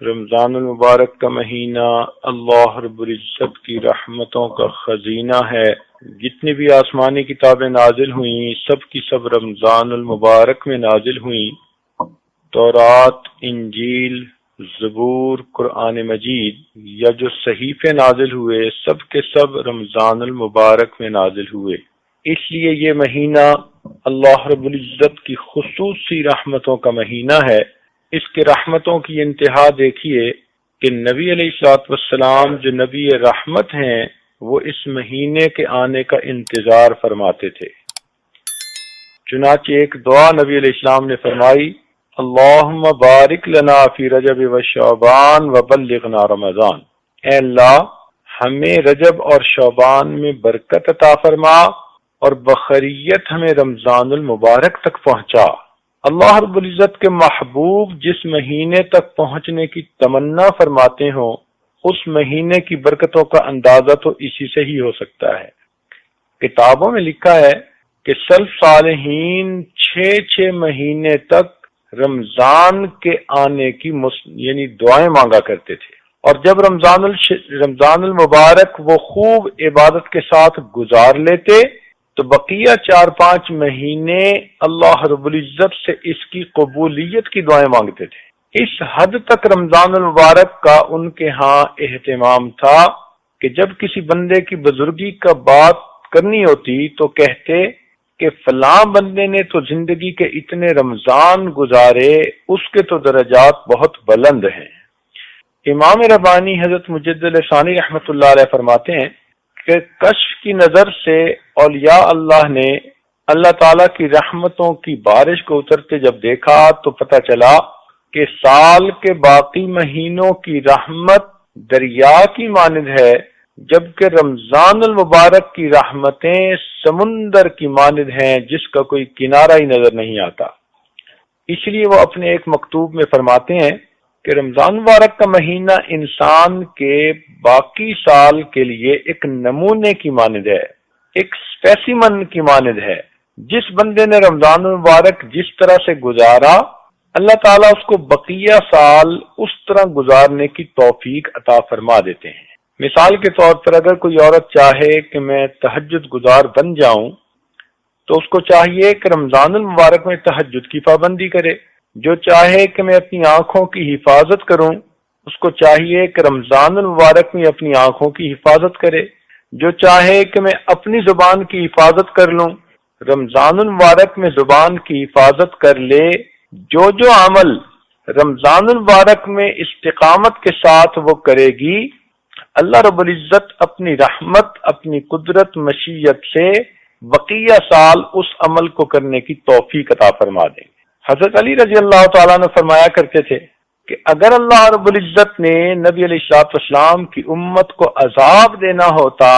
رمضان المبارک کا مہینہ اللہ رب العزت کی رحمتوں کا خزینہ ہے۔ جتنی بھی آسمانی کتابیں نازل ہوئیں سب کی سب رمضان المبارک میں نازل ہوئیں۔ تورات، انجیل، زبور، قرآن مجید یا جو صحیفے نازل ہوئے سب کے سب رمضان المبارک میں نازل ہوئے۔ اس لیے یہ مہینہ اللہ رب العزت کی خصوصی رحمتوں کا مہینہ ہے۔ اس کے رحمتوں کی انتہا دیکھیے کہ نبی علیہ الصلوۃ والسلام جو نبی رحمت ہیں وہ اس مہینے کے آنے کا انتظار فرماتے تھے۔ چنانچہ ایک دعا نبی علیہ السلام نے فرمائی، اللہم بارک لنا فی رجب و شعبان وبلغنا رمضان، اے اللہ ہمیں رجب اور شعبان میں برکت عطا فرما اور بخیریت ہمیں رمضان المبارک تک پہنچا۔ اللہ رب العزت کے محبوب جس مہینے تک پہنچنے کی تمنا فرماتے ہوں اس مہینے کی برکتوں کا اندازہ تو اسی سے ہی ہو سکتا ہے۔ کتابوں میں لکھا ہے کہ سلف صالحین 6 مہینے تک رمضان کے آنے کی یعنی دعائیں مانگا کرتے تھے، اور جب رمضان المبارک وہ خوب عبادت کے ساتھ گزار لیتے تو بقیہ 4-5 مہینے اللہ رب العزت سے اس کی قبولیت کی دعائیں مانگتے تھے۔ اس حد تک رمضان المبارک کا ان کے ہاں اہتمام تھا کہ جب کسی بندے کی بزرگی کا بات کرنی ہوتی تو کہتے کہ فلاں بندے نے تو زندگی کے اتنے رمضان گزارے، اس کے تو درجات بہت بلند ہیں۔ امام ربانی حضرت مجدد ثانی رحمۃ اللہ علیہ فرماتے ہیں کہ کشف کی نظر سے اولیاء اللہ نے اللہ تعالیٰ کی رحمتوں کی بارش کو اترتے جب دیکھا تو پتہ چلا کہ سال کے باقی مہینوں کی رحمت دریا کی مانند ہے، جبکہ رمضان المبارک کی رحمتیں سمندر کی مانند ہیں جس کا کوئی کنارہ ہی نظر نہیں آتا۔ اس لیے وہ اپنے ایک مکتوب میں فرماتے ہیں کہ رمضان مبارک کا مہینہ انسان کے باقی سال کے لیے ایک نمونے کی مانند ہے، ایک اسپیسیمن کی مانند ہے۔ جس بندے نے رمضان المبارک جس طرح سے گزارا اللہ تعالیٰ اس کو بقیہ سال اس طرح گزارنے کی توفیق عطا فرما دیتے ہیں۔ مثال کے طور پر اگر کوئی عورت چاہے کہ میں تہجد گزار بن جاؤں تو اس کو چاہیے کہ رمضان المبارک میں تہجد کی پابندی کرے۔ جو چاہے کہ میں اپنی آنکھوں کی حفاظت کروں اس کو چاہیے کہ رمضان المبارک میں اپنی آنکھوں کی حفاظت کرے۔ جو چاہے کہ میں اپنی زبان کی حفاظت کر لوں رمضان المبارک میں زبان کی حفاظت کر لے۔ جو عمل رمضان المبارک میں استقامت کے ساتھ وہ کرے گی اللہ رب العزت اپنی رحمت، اپنی قدرت، مشیت سے بقیہ سال اس عمل کو کرنے کی توفیق عطا فرما دیں گے۔ حضرت علی رضی اللہ تعالیٰ نے فرمایا کرتے تھے کہ اگر اللہ رب العزت نے نبی علیہ الصلوۃ والسلام کی امت کو عذاب دینا ہوتا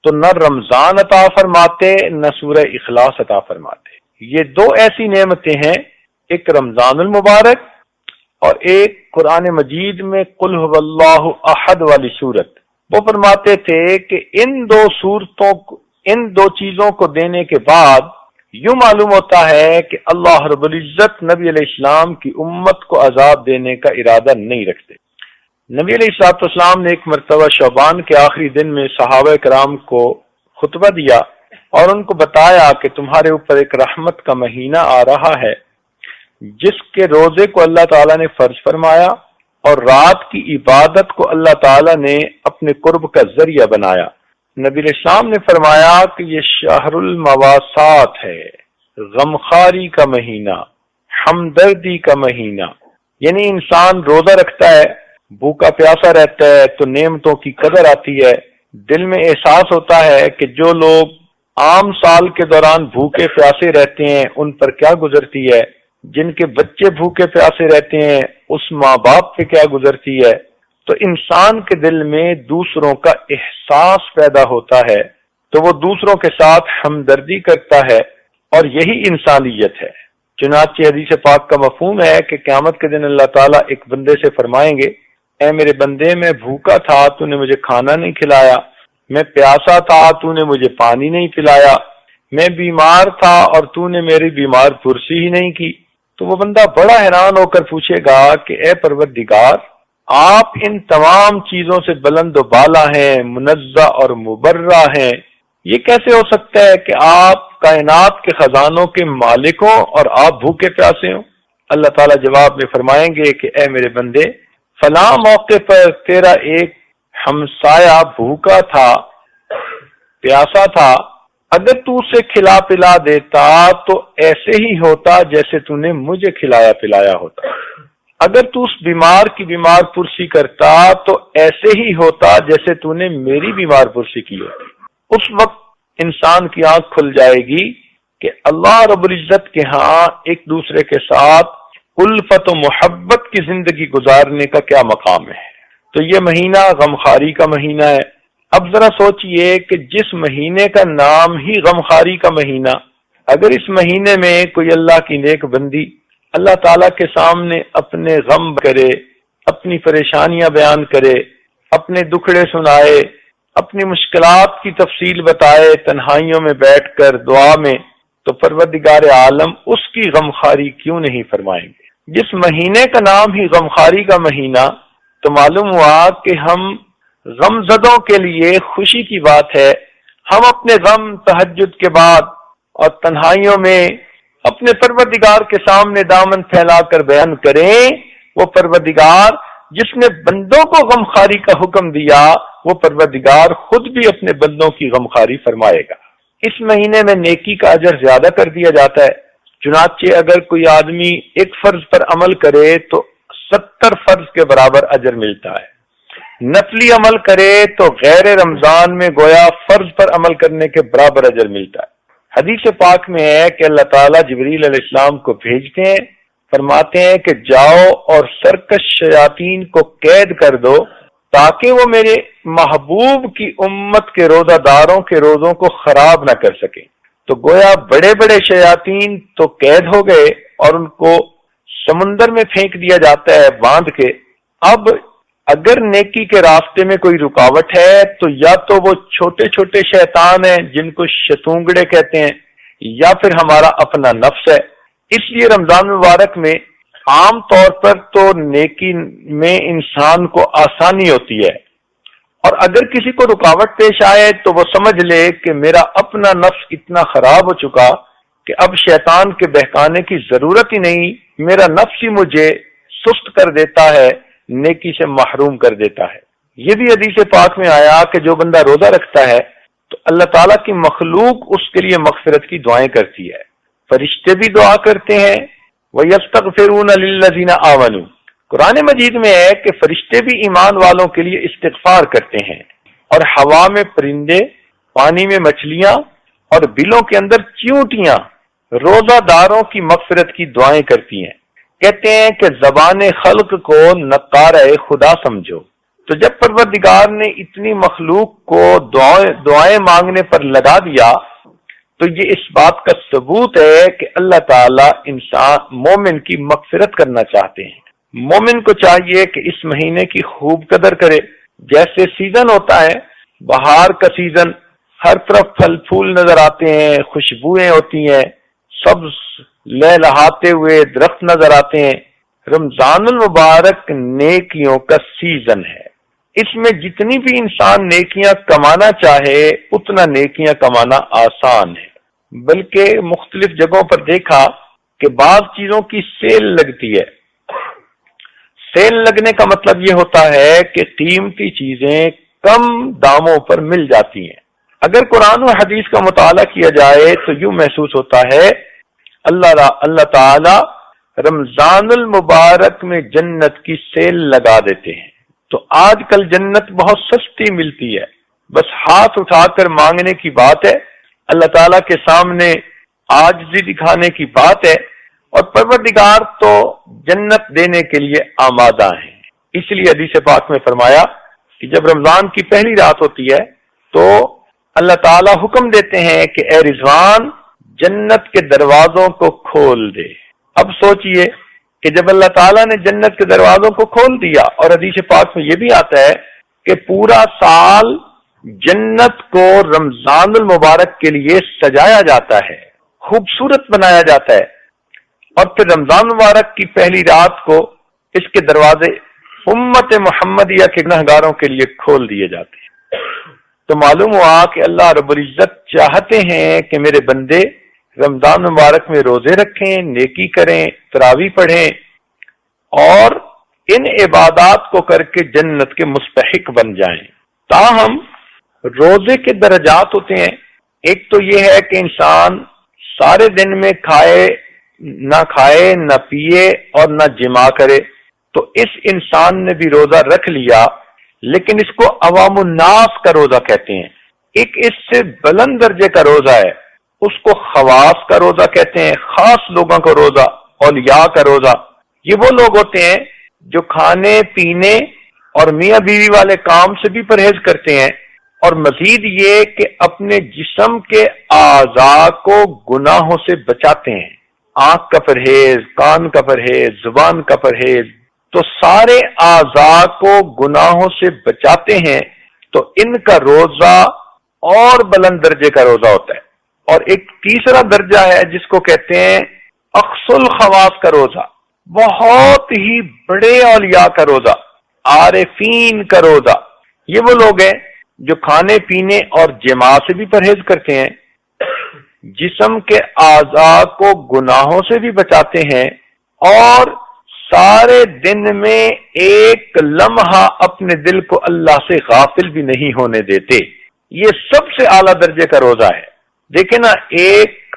تو نہ رمضان عطا فرماتے نہ سورہ اخلاص عطا فرماتے۔ یہ 2 ایسی نعمتیں ہیں، ایک رمضان المبارک اور ایک قرآن مجید میں قل هو اللہ احد والی صورت۔ وہ فرماتے تھے کہ ان 2 چیزوں کو دینے کے بعد یوں معلوم ہوتا ہے کہ اللہ رب العزت نبی علیہ السلام کی امت کو عذاب دینے کا ارادہ نہیں رکھتے۔ نبی علیہ الصلوۃ والسلام نے ایک مرتبہ شعبان کے آخری دن میں صحابہ کرام کو خطبہ دیا اور ان کو بتایا کہ تمہارے اوپر ایک رحمت کا مہینہ آ رہا ہے جس کے روزے کو اللہ تعالیٰ نے فرض فرمایا اور رات کی عبادت کو اللہ تعالیٰ نے اپنے قرب کا ذریعہ بنایا۔ نبی علیہ السلام نے فرمایا کہ یہ شہر المواسات ہے، غمخاری کا مہینہ، ہمدردی کا مہینہ۔ یعنی انسان روزہ رکھتا ہے، بھوکا پیاسا رہتا ہے تو نعمتوں کی قدر آتی ہے، دل میں احساس ہوتا ہے کہ جو لوگ عام سال کے دوران بھوکے پیاسے رہتے ہیں ان پر کیا گزرتی ہے، جن کے بچے بھوکے پیاسے رہتے ہیں اس ماں باپ پہ کیا گزرتی ہے۔ تو انسان کے دل میں دوسروں کا احساس پیدا ہوتا ہے تو وہ دوسروں کے ساتھ ہمدردی کرتا ہے اور یہی انسانیت ہے۔ چنانچہ حدیث پاک کا مفہوم ہے کہ قیامت کے دن اللہ تعالیٰ ایک بندے سے فرمائیں گے، اے میرے بندے میں بھوکا تھا تو نے مجھے کھانا نہیں کھلایا، میں پیاسا تھا تو نے مجھے پانی نہیں پلایا، میں بیمار تھا اور تو نے میری بیمار پرسی ہی نہیں کی۔ تو وہ بندہ بڑا حیران ہو کر پوچھے گا کہ اے پروردگار، آپ ان تمام چیزوں سے بلند و بالا ہیں، منزہ اور مبرہ ہیں، یہ کیسے ہو سکتا ہے کہ آپ کائنات کے خزانوں کے مالک ہوں اور آپ بھوکے پیاسے ہوں؟ اللہ تعالیٰ جواب میں فرمائیں گے کہ اے میرے بندے، فلاں موقع پر تیرا ایک ہمسایہ بھوکا تھا، پیاسا تھا، اگر تو اسے کھلا پلا دیتا تو ایسے ہی ہوتا جیسے تو نے مجھے کھلایا پلایا ہوتا، اگر تو اس بیمار کی بیمار پرسی کرتا تو ایسے ہی ہوتا جیسے تو نے میری بیمار پرسی کی ہوتی۔ اس وقت انسان کی آنکھ کھل جائے گی کہ اللہ رب العزت کے ہاں ایک دوسرے کے ساتھ الفت و محبت کی زندگی گزارنے کا کیا مقام ہے۔ تو یہ مہینہ غمخواری کا مہینہ ہے۔ اب ذرا سوچئے کہ جس مہینے کا نام ہی غمخواری کا مہینہ، اگر اس مہینے میں کوئی اللہ کی نیک بندی اللہ تعالیٰ کے سامنے اپنے غم کرے، اپنی پریشانیاں بیان کرے، اپنے دکھڑے سنائے، اپنی مشکلات کی تفصیل بتائے تنہائیوں میں بیٹھ کر دعا میں، تو پروردگار عالم اس کی غمخواری کیوں نہیں فرمائیں گے؟ جس مہینے کا نام ہی غمخواری کا مہینہ، تو معلوم ہوا کہ ہم غم زدوں کے لیے خوشی کی بات ہے ہم اپنے غم تہجد کے بعد اور تنہائیوں میں اپنے پروردگار کے سامنے دامن پھیلا کر بیان کریں۔ وہ پروردگار جس نے بندوں کو غمخواری کا حکم دیا، وہ پروردگار خود بھی اپنے بندوں کی غمخواری فرمائے گا۔ اس مہینے میں نیکی کا اجر زیادہ کر دیا جاتا ہے، چنانچہ اگر کوئی آدمی ایک فرض پر عمل کرے تو 70 فرض کے برابر اجر ملتا ہے، نفلی عمل کرے تو غیر رمضان میں گویا فرض پر عمل کرنے کے برابر اجر ملتا ہے۔ حدیث پاک میں ہے کہ اللہ تعالیٰ جبریل علیہ السلام کو بھیجتے ہیں، فرماتے ہیں کہ جاؤ اور سرکش شیاطین کو قید کر دو تاکہ وہ میرے محبوب کی امت کے روزہ داروں کے روزوں کو خراب نہ کر سکیں۔ تو گویا بڑے بڑے شیاطین تو قید ہو گئے اور ان کو سمندر میں پھینک دیا جاتا ہے باندھ کے۔ اب اگر نیکی کے راستے میں کوئی رکاوٹ ہے تو یا تو وہ چھوٹے چھوٹے شیطان ہیں جن کو شتونگڑے کہتے ہیں، یا پھر ہمارا اپنا نفس ہے۔ اس لیے رمضان مبارک میں عام طور پر تو نیکی میں انسان کو آسانی ہوتی ہے، اور اگر کسی کو رکاوٹ پیش آئے تو وہ سمجھ لے کہ میرا اپنا نفس اتنا خراب ہو چکا کہ اب شیطان کے بہکانے کی ضرورت ہی نہیں، میرا نفس ہی مجھے سست کر دیتا ہے، نیکی سے محروم کر دیتا ہے۔ یہ بھی حدیث پاک میں آیا کہ جو بندہ روزہ رکھتا ہے تو اللہ تعالیٰ کی مخلوق اس کے لیے مغفرت کی دعائیں کرتی ہے، فرشتے بھی دعا کرتے ہیں، وَيَسْتَغْفِرُونَ لِلَّذِينَ آمَنُوا۔ قرآن مجید میں ہے کہ فرشتے بھی ایمان والوں کے لیے استغفار کرتے ہیں، اور ہوا میں پرندے، پانی میں مچھلیاں اور بلوں کے اندر چیونٹیاں روزہ داروں کی مغفرت کی دعائیں کرتی ہیں۔ کہتے ہیں کہ زبان خلق کو نقارہ خدا سمجھو۔ تو جب پروردگار نے اتنی مخلوق کو دعائیں مانگنے پر لگا دیا تو یہ اس بات کا ثبوت ہے کہ اللہ تعالیٰ انسان مومن کی مغفرت کرنا چاہتے ہیں۔ مومن کو چاہیے کہ اس مہینے کی خوب قدر کرے۔ جیسے سیزن ہوتا ہے، بہار کا سیزن، ہر طرف پھل پھول نظر آتے ہیں، خوشبوئیں ہوتی ہیں، سبز لہلہاتے ہوئے درخت نظر آتے ہیں۔ رمضان المبارک نیکیوں کا سیزن ہے، اس میں جتنی بھی انسان نیکیاں کمانا چاہے اتنا نیکیاں کمانا آسان ہے، بلکہ مختلف جگہوں پر دیکھا کہ بعض چیزوں کی سیل لگتی ہے۔ سیل لگنے کا مطلب یہ ہوتا ہے کہ قیمتی چیزیں کم داموں پر مل جاتی ہیں۔ اگر قرآن و حدیث کا مطالعہ کیا جائے تو یوں محسوس ہوتا ہے اللہ تعالی رمضان المبارک میں جنت کی سیل لگا دیتے ہیں۔ تو آج کل جنت بہت سستی ملتی ہے، بس ہاتھ اٹھا کر مانگنے کی بات ہے، اللہ تعالیٰ کے سامنے عاجزی دکھانے کی بات ہے، اور پروردگار تو جنت دینے کے لیے آمادہ ہیں۔ اس لیے حدیث پاک میں فرمایا کہ جب رمضان کی پہلی رات ہوتی ہے تو اللہ تعالیٰ حکم دیتے ہیں کہ اے رضوان جنت کے دروازوں کو کھول دے۔ اب سوچئے کہ جب اللہ تعالیٰ نے جنت کے دروازوں کو کھول دیا، اور حدیث پاک میں یہ بھی آتا ہے کہ پورا سال جنت کو رمضان المبارک کے لیے سجایا جاتا ہے، خوبصورت بنایا جاتا ہے، اور پھر رمضان مبارک کی پہلی رات کو اس کے دروازے امت محمدیہ کے گنہگاروں کے لیے کھول دیے جاتے ہیں۔ تو معلوم ہوا کہ اللہ رب العزت چاہتے ہیں کہ میرے بندے رمضان مبارک میں روزے رکھیں، نیکی کریں، تراویح پڑھیں اور ان عبادات کو کر کے جنت کے مستحق بن جائیں۔ تاہم روزے کے درجات ہوتے ہیں۔ ایک تو یہ ہے کہ انسان سارے دن میں نہ کھائے نہ پیے اور نہ جماع کرے، تو اس انسان نے بھی روزہ رکھ لیا، لیکن اس کو عوام الناس کا روزہ کہتے ہیں۔ ایک اس سے بلند درجے کا روزہ ہے، اس کو خواص کا روزہ کہتے ہیں، خاص لوگوں کا روزہ، اولیاء کا روزہ۔ یہ وہ لوگ ہوتے ہیں جو کھانے پینے اور میاں بیوی والے کام سے بھی پرہیز کرتے ہیں، اور مزید یہ کہ اپنے جسم کے اعضاء کو گناہوں سے بچاتے ہیں۔ آنکھ کا پرہیز، کان کا پرہیز، زبان کا پرہیز، تو سارے اعضاء کو گناہوں سے بچاتے ہیں، تو ان کا روزہ اور بلند درجے کا روزہ ہوتا ہے۔ اور ایک تیسرا درجہ ہے جس کو کہتے ہیں اقصى الخواص کا روزہ، بہت ہی بڑے اولیاء کا روزہ، عارفین کا روزہ۔ یہ وہ لوگ ہیں جو کھانے پینے اور جماع سے بھی پرہیز کرتے ہیں، جسم کے اعضاء کو گناہوں سے بھی بچاتے ہیں، اور سارے دن میں ایک لمحہ اپنے دل کو اللہ سے غافل بھی نہیں ہونے دیتے۔ یہ سب سے اعلیٰ درجے کا روزہ ہے۔ دیکھیں نا، ایک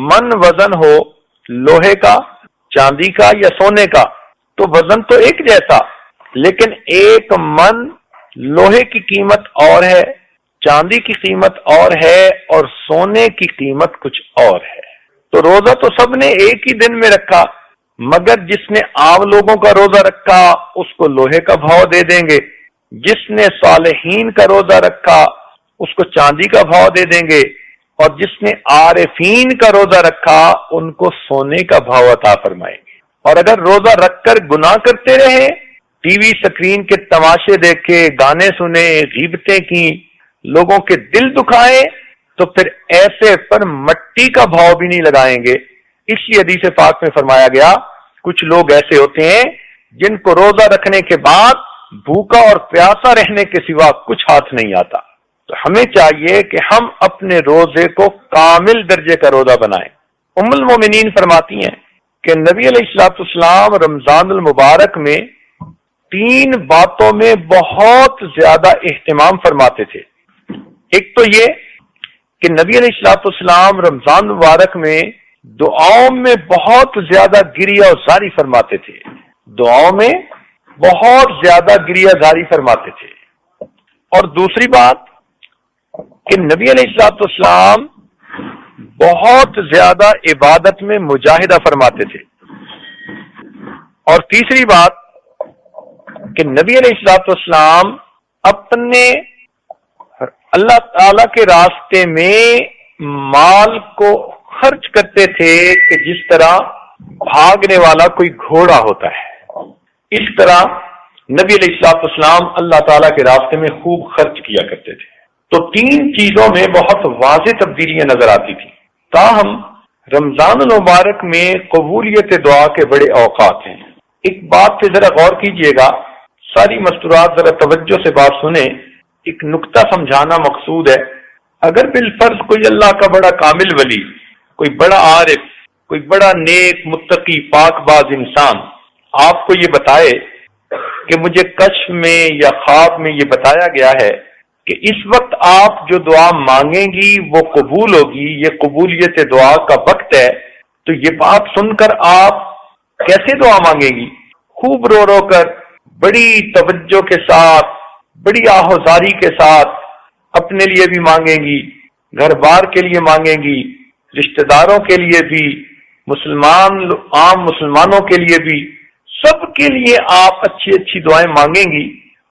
من وزن ہو لوہے کا، چاندی کا یا سونے کا، تو وزن تو ایک جیسا، لیکن ایک من لوہے کی قیمت اور ہے، چاندی کی قیمت اور ہے، اور سونے کی قیمت کچھ اور ہے۔ تو روزہ تو سب نے ایک ہی دن میں رکھا، مگر جس نے عام لوگوں کا روزہ رکھا اس کو لوہے کا بھاؤ دے دیں گے، جس نے صالحین کا روزہ رکھا اس کو چاندی کا بھاؤ دے دیں گے، اور جس نے عارفین کا روزہ رکھا ان کو سونے کا بھاؤ عطا فرمائیں گے۔ اور اگر روزہ رکھ کر گناہ کرتے رہے، ٹی وی سکرین کے تماشے دیکھے، گانے سنے، غیبتیں کی، لوگوں کے دل دکھائے، تو پھر ایسے پر مٹی کا بھاؤ بھی نہیں لگائیں گے۔ اسی حدیث پاک میں فرمایا گیا، کچھ لوگ ایسے ہوتے ہیں جن کو روزہ رکھنے کے بعد بھوکا اور پیاسا رہنے کے سوا کچھ ہاتھ نہیں آتا۔ تو ہمیں چاہیے کہ ہم اپنے روزے کو کامل درجے کا روزہ بنائیں۔ ام المومنین فرماتی ہیں کہ نبی علیہ الصلوۃ والسلام رمضان المبارک میں 3 باتوں میں بہت زیادہ اہتمام فرماتے تھے۔ ایک تو یہ کہ نبی علیہ الصلوۃ والسلام رمضان مبارک میں دعاؤں میں بہت زیادہ گریہ زاری فرماتے تھے، دعاؤں میں بہت زیادہ گریہ زاری فرماتے تھے۔ اور دوسری بات کہ نبی علیہ الصلوۃ والسلام بہت زیادہ عبادت میں مجاہدہ فرماتے تھے۔ اور تیسری بات کہ نبی علیہ الصلوۃ والسلام اپنے اللہ تعالی کے راستے میں مال کو خرچ کرتے تھے کہ جس طرح بھاگنے والا کوئی گھوڑا ہوتا ہے، اس طرح نبی علیہ الصلوۃ والسلام اللہ تعالیٰ کے راستے میں خوب خرچ کیا کرتے تھے۔ تو 3 چیزوں میں بہت واضح تبدیلیاں نظر آتی تھی۔ تاہم رمضان المبارک میں قبولیت دعا کے بڑے اوقات ہیں۔ ایک بات پہ ذرا غور کیجئے گا، ساری مستورات ذرا توجہ سے بات سنیں، ایک نقطہ سمجھانا مقصود ہے۔ اگر بالفرض کوئی اللہ کا بڑا کامل ولی، کوئی بڑا عارف، کوئی بڑا نیک متقی پاک باز انسان آپ کو یہ بتائے کہ مجھے کشف میں یا خواب میں یہ بتایا گیا ہے کہ اس وقت آپ جو دعا مانگیں گی وہ قبول ہوگی، یہ قبولیت دعا کا وقت ہے، تو یہ بات سن کر آپ کیسے دعا مانگیں گی؟ خوب رو رو کر، بڑی توجہ کے ساتھ، بڑی آہوزاری کے ساتھ اپنے لیے بھی مانگیں گی، گھر بار کے لیے مانگیں گی، رشتہ داروں کے لیے بھی، عام مسلمانوں کے لیے بھی، سب کے لیے آپ اچھی اچھی دعائیں مانگیں گی،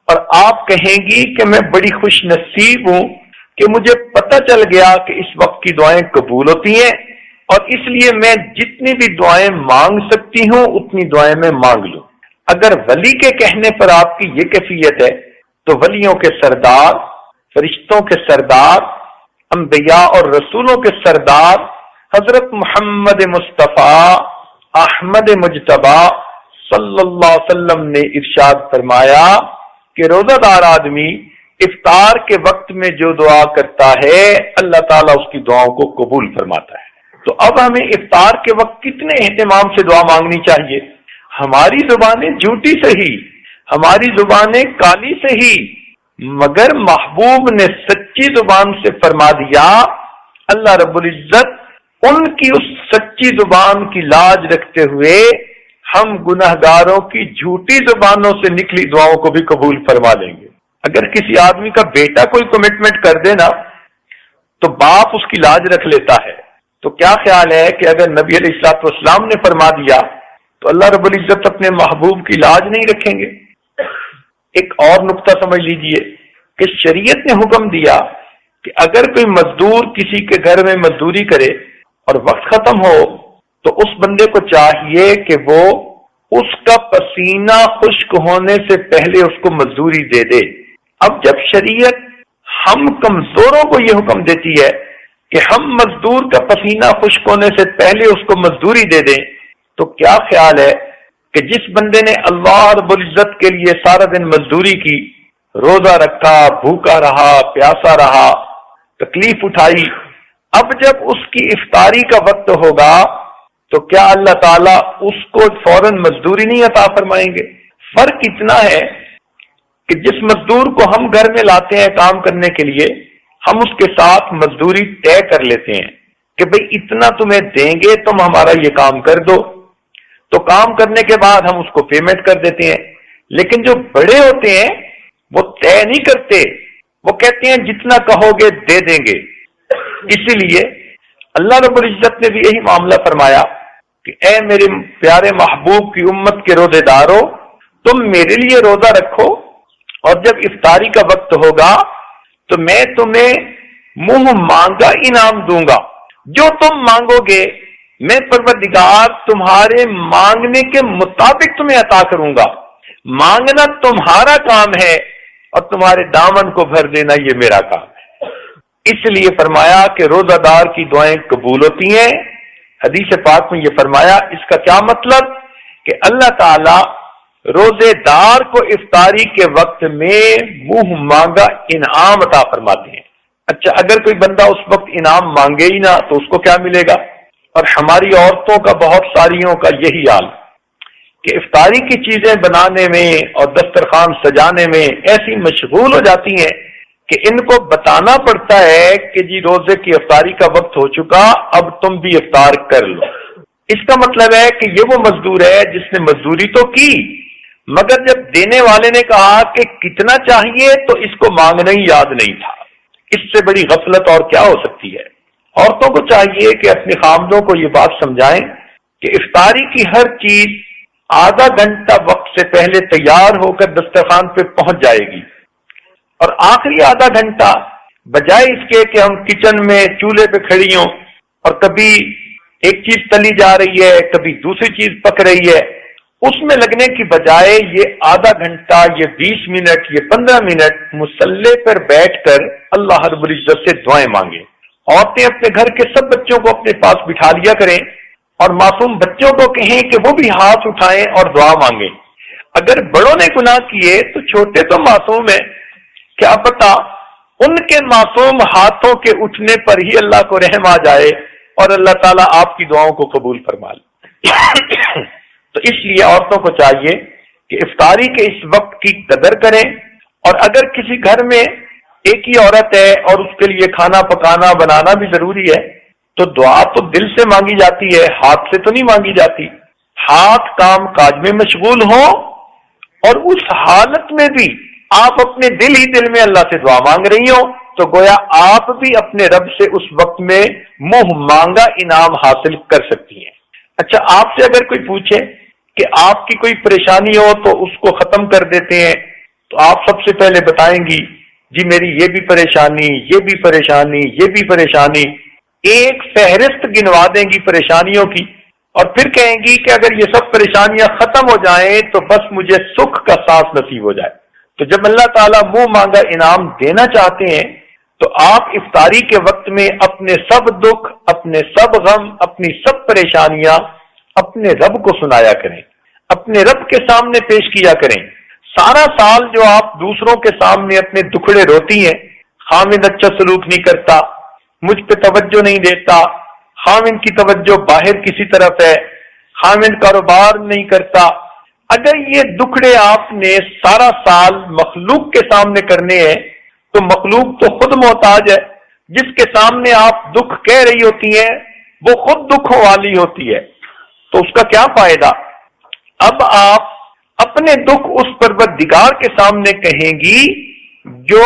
اور آپ کہیں گی کہ میں بڑی خوش نصیب ہوں کہ مجھے پتہ چل گیا کہ اس وقت کی دعائیں قبول ہوتی ہیں، اور اس لیے میں جتنی بھی دعائیں مانگ سکتی ہوں اتنی دعائیں میں مانگ لوں۔ اگر ولی کے کہنے پر آپ کی یہ کیفیت ہے تو ولیوں کے سردار، فرشتوں کے سردار، انبیاء اور رسولوں کے سردار حضرت محمد مصطفیٰ احمد مجتبی صلی اللہ علیہ وسلم نے ارشاد فرمایا کہ روزہ دار آدمی افطار کے وقت میں جو دعا کرتا ہے اللہ تعالیٰ اس کی دعاؤں کو قبول فرماتا ہے۔ تو اب ہمیں افطار کے وقت کتنے اہتمام سے دعا مانگنی چاہیے؟ ہماری زبانیں جھوٹی سہی، ہماری زبانیں کالی سہی، مگر محبوب نے سچی زبان سے فرما دیا، اللہ رب العزت ان کی اس سچی زبان کی لاج رکھتے ہوئے ہم گناہگاروں کی جھوٹی زبانوں سے نکلی دعاؤں کو بھی قبول فرما لیں گے۔ اگر کسی آدمی کا بیٹا کوئی کمٹمنٹ کر دے نا تو باپ اس کی لاج رکھ لیتا ہے، تو کیا خیال ہے کہ اگر نبی علیہ الصلوۃ والسلام نے فرما دیا تو اللہ رب العزت اپنے محبوب کی لاج نہیں رکھیں گے؟ ایک اور نقطہ سمجھ لیجئے کہ شریعت نے حکم دیا کہ اگر کوئی مزدور کسی کے گھر میں مزدوری کرے اور وقت ختم ہو تو اس بندے کو چاہیے کہ وہ اس کا پسینہ خشک ہونے سے پہلے اس کو مزدوری دے دے۔ اب جب شریعت ہم کمزوروں کو یہ حکم دیتی ہے کہ ہم مزدور کا پسینہ خشک ہونے سے پہلے اس کو مزدوری دے دیں، تو کیا خیال ہے کہ جس بندے نے اللہ رب العزت کے لیے سارا دن مزدوری کی، روزہ رکھا، بھوکا رہا، پیاسا رہا، تکلیف اٹھائی، اب جب اس کی افطاری کا وقت ہوگا تو کیا اللہ تعالیٰ اس کو فوراً مزدوری نہیں عطا فرمائیں گے؟ فرق اتنا ہے کہ جس مزدور کو ہم گھر میں لاتے ہیں کام کرنے کے لیے، ہم اس کے ساتھ مزدوری طے کر لیتے ہیں کہ بھئی اتنا تمہیں دیں گے، تم ہمارا یہ کام کر دو، تو کام کرنے کے بعد ہم اس کو پیمنٹ کر دیتے ہیں۔ لیکن جو بڑے ہوتے ہیں وہ طے نہیں کرتے، وہ کہتے ہیں جتنا کہو گے دے دیں گے۔ اسی لیے اللہ رب العزت نے بھی یہی معاملہ فرمایا کہ اے میرے پیارے محبوب کی امت کے روزے دارو، تم میرے لیے روزہ رکھو اور جب افطاری کا وقت ہوگا تو میں تمہیں منہ مانگا انعام دوں گا، جو تم مانگو گے میں پروردگار تمہارے مانگنے کے مطابق تمہیں عطا کروں گا۔ مانگنا تمہارا کام ہے اور تمہارے دامن کو بھر دینا یہ میرا کام ہے۔ اس لیے فرمایا کہ روزہ دار کی دعائیں قبول ہوتی ہیں۔ حدیث پاک میں یہ فرمایا، اس کا کیا مطلب کہ اللہ تعالی روزے دار کو افطاری کے وقت میں منہ مانگا انعام عطا فرماتے ہیں۔ اچھا، اگر کوئی بندہ اس وقت انعام مانگے ہی نہ تو اس کو کیا ملے گا؟ اور ہماری عورتوں کا، بہت ساریوں کا یہی حال کہ افطاری کی چیزیں بنانے میں اور دسترخوان سجانے میں ایسی مشغول ہو جاتی ہیں کہ ان کو بتانا پڑتا ہے کہ جی روزے کی افطاری کا وقت ہو چکا، اب تم بھی افطار کر لو۔ اس کا مطلب ہے کہ یہ وہ مزدور ہے جس نے مزدوری تو کی، مگر جب دینے والے نے کہا کہ کتنا چاہیے تو اس کو مانگنا ہی یاد نہیں تھا۔ اس سے بڑی غفلت اور کیا ہو سکتی ہے؟ عورتوں کو چاہیے کہ اپنے خامدوں کو یہ بات سمجھائیں کہ افطاری کی ہر چیز آدھا گھنٹہ وقت سے پہلے تیار ہو کر دسترخوان پہ پہنچ جائے گی، اور آخری آدھا گھنٹہ بجائے اس کے کہ ہم کچن میں چولہے پہ کھڑی ہوں اور کبھی ایک چیز تلی جا رہی ہے، کبھی دوسری چیز پک رہی ہے، اس میں لگنے کی بجائے یہ آدھا گھنٹہ، یہ 20 منٹ، یہ 15 منٹ مصلی پر بیٹھ کر اللہ رب العزت سے دعائیں مانگیں۔ عورتیں اپنے گھر کے سب بچوں کو اپنے پاس بٹھا لیا کریں اور معصوم بچوں کو کہیں کہ وہ بھی ہاتھ اٹھائیں اور دعا مانگیں۔ اگر بڑوں نے گناہ کیے تو چھوٹے تو معصوم ہیں، کیا پتا ان کے معصوم ہاتھوں کے اٹھنے پر ہی اللہ کو رحم آ جائے اور اللہ تعالیٰ آپ کی دعاؤں کو قبول فرما لے۔ تو اس لیے عورتوں کو چاہیے کہ افطاری کے اس وقت کی قدر کریں، اور اگر کسی گھر میں ایک ہی عورت ہے اور اس کے لیے کھانا پکانا بنانا بھی ضروری ہے تو دعا تو دل سے مانگی جاتی ہے، ہاتھ سے تو نہیں مانگی جاتی۔ ہاتھ کام کاج میں مشغول ہوں اور اس حالت میں بھی آپ اپنے دل ہی دل میں اللہ سے دعا مانگ رہی ہوں تو گویا آپ بھی اپنے رب سے اس وقت میں منہ مانگا انعام حاصل کر سکتی ہیں۔ اچھا، آپ سے اگر کوئی پوچھے کہ آپ کی کوئی پریشانی ہو تو اس کو ختم کر دیتے ہیں تو آپ سب سے پہلے بتائیں گی جی میری یہ بھی پریشانی، یہ بھی پریشانی، یہ بھی پریشانی، ایک فہرست گنوا دیں گی پریشانیوں کی، اور پھر کہیں گی کہ اگر یہ سب پریشانیاں ختم ہو جائیں تو بس مجھے سکھ کا سانس نصیب ہو جائے۔ تو جب اللہ تعالیٰ منہ مانگا انعام دینا چاہتے ہیں تو آپ افطاری کے وقت میں اپنے سب دکھ، اپنے سب غم، اپنی سب پریشانیاں اپنے رب کو سنایا کریں، اپنے رب کے سامنے پیش کیا کریں۔ سارا سال جو آپ دوسروں کے سامنے اپنے دکھڑے روتی ہیں، خامد اچھا سلوک نہیں کرتا، مجھ پہ توجہ نہیں دیتا، خامد کی توجہ باہر کسی طرف ہے، خامد کاروبار نہیں کرتا، اگر یہ دکھڑے آپ نے سارا سال مخلوق کے سامنے کرنے ہیں تو مخلوق تو خود محتاج ہے، جس کے سامنے آپ دکھ کہہ رہی ہوتی ہیں وہ خود دکھوں والی ہوتی ہے، تو اس کا کیا فائدہ؟ اب آپ اپنے دکھ اس پروردگار کے سامنے کہیں گی جو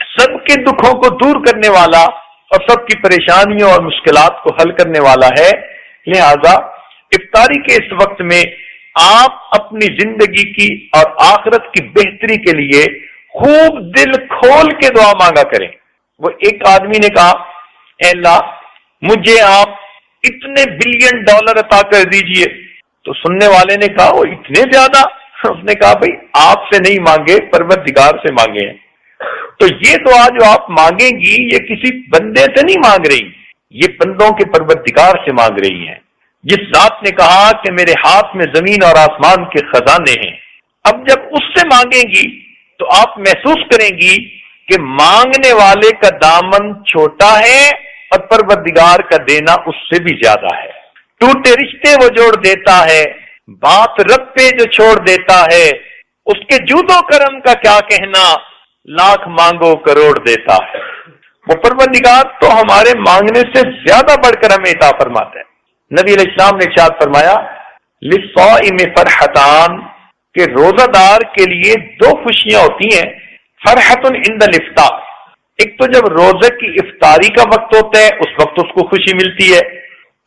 سب کے دکھوں کو دور کرنے والا اور سب کی پریشانیوں اور مشکلات کو حل کرنے والا ہے۔ لہذا افطاری کے اس وقت میں آپ اپنی زندگی کی اور آخرت کی بہتری کے لیے خوب دل کھول کے دعا مانگا کریں۔ وہ ایک آدمی نے کہا، اے اللہ مجھے آپ اتنے بلین ڈالر عطا کر دیجئے، تو سننے والے نے کہا وہ اتنے زیادہ؟ اس نے کہا بھئی آپ سے نہیں مانگے، پروردگار سے مانگے ہیں۔ تو یہ دعا جو آپ مانگیں گی یہ کسی بندے سے نہیں مانگ رہی، یہ بندوں کے پروردگار سے مانگ رہی ہیں، جس ذات نے کہا کہ میرے ہاتھ میں زمین اور آسمان کے خزانے ہیں۔ اب جب اس سے مانگیں گی تو آپ محسوس کریں گی کہ مانگنے والے کا دامن چھوٹا ہے اور پروردگار کا دینا اس سے بھی زیادہ ہے۔ ٹوٹے رشتے وہ جوڑ دیتا ہے، بات رب پہ جو چھوڑ دیتا ہے، اس کے جود و کرم کا کیا کہنا، لاکھ مانگو کروڑ دیتا ہے۔ وہ پروردگار تو ہمارے مانگنے سے زیادہ بڑھ کر ہمیں عطا فرماتا ہے۔ نبی علیہ السلام نے ارشاد فرمایا، للصائم فرحتان، کہ روزہ دار کے لیے دو خوشیاں ہوتی ہیں، فرحت عند الافطار، ایک تو جب روزے کی افطاری کا وقت ہوتا ہے اس وقت اس کو خوشی ملتی ہے،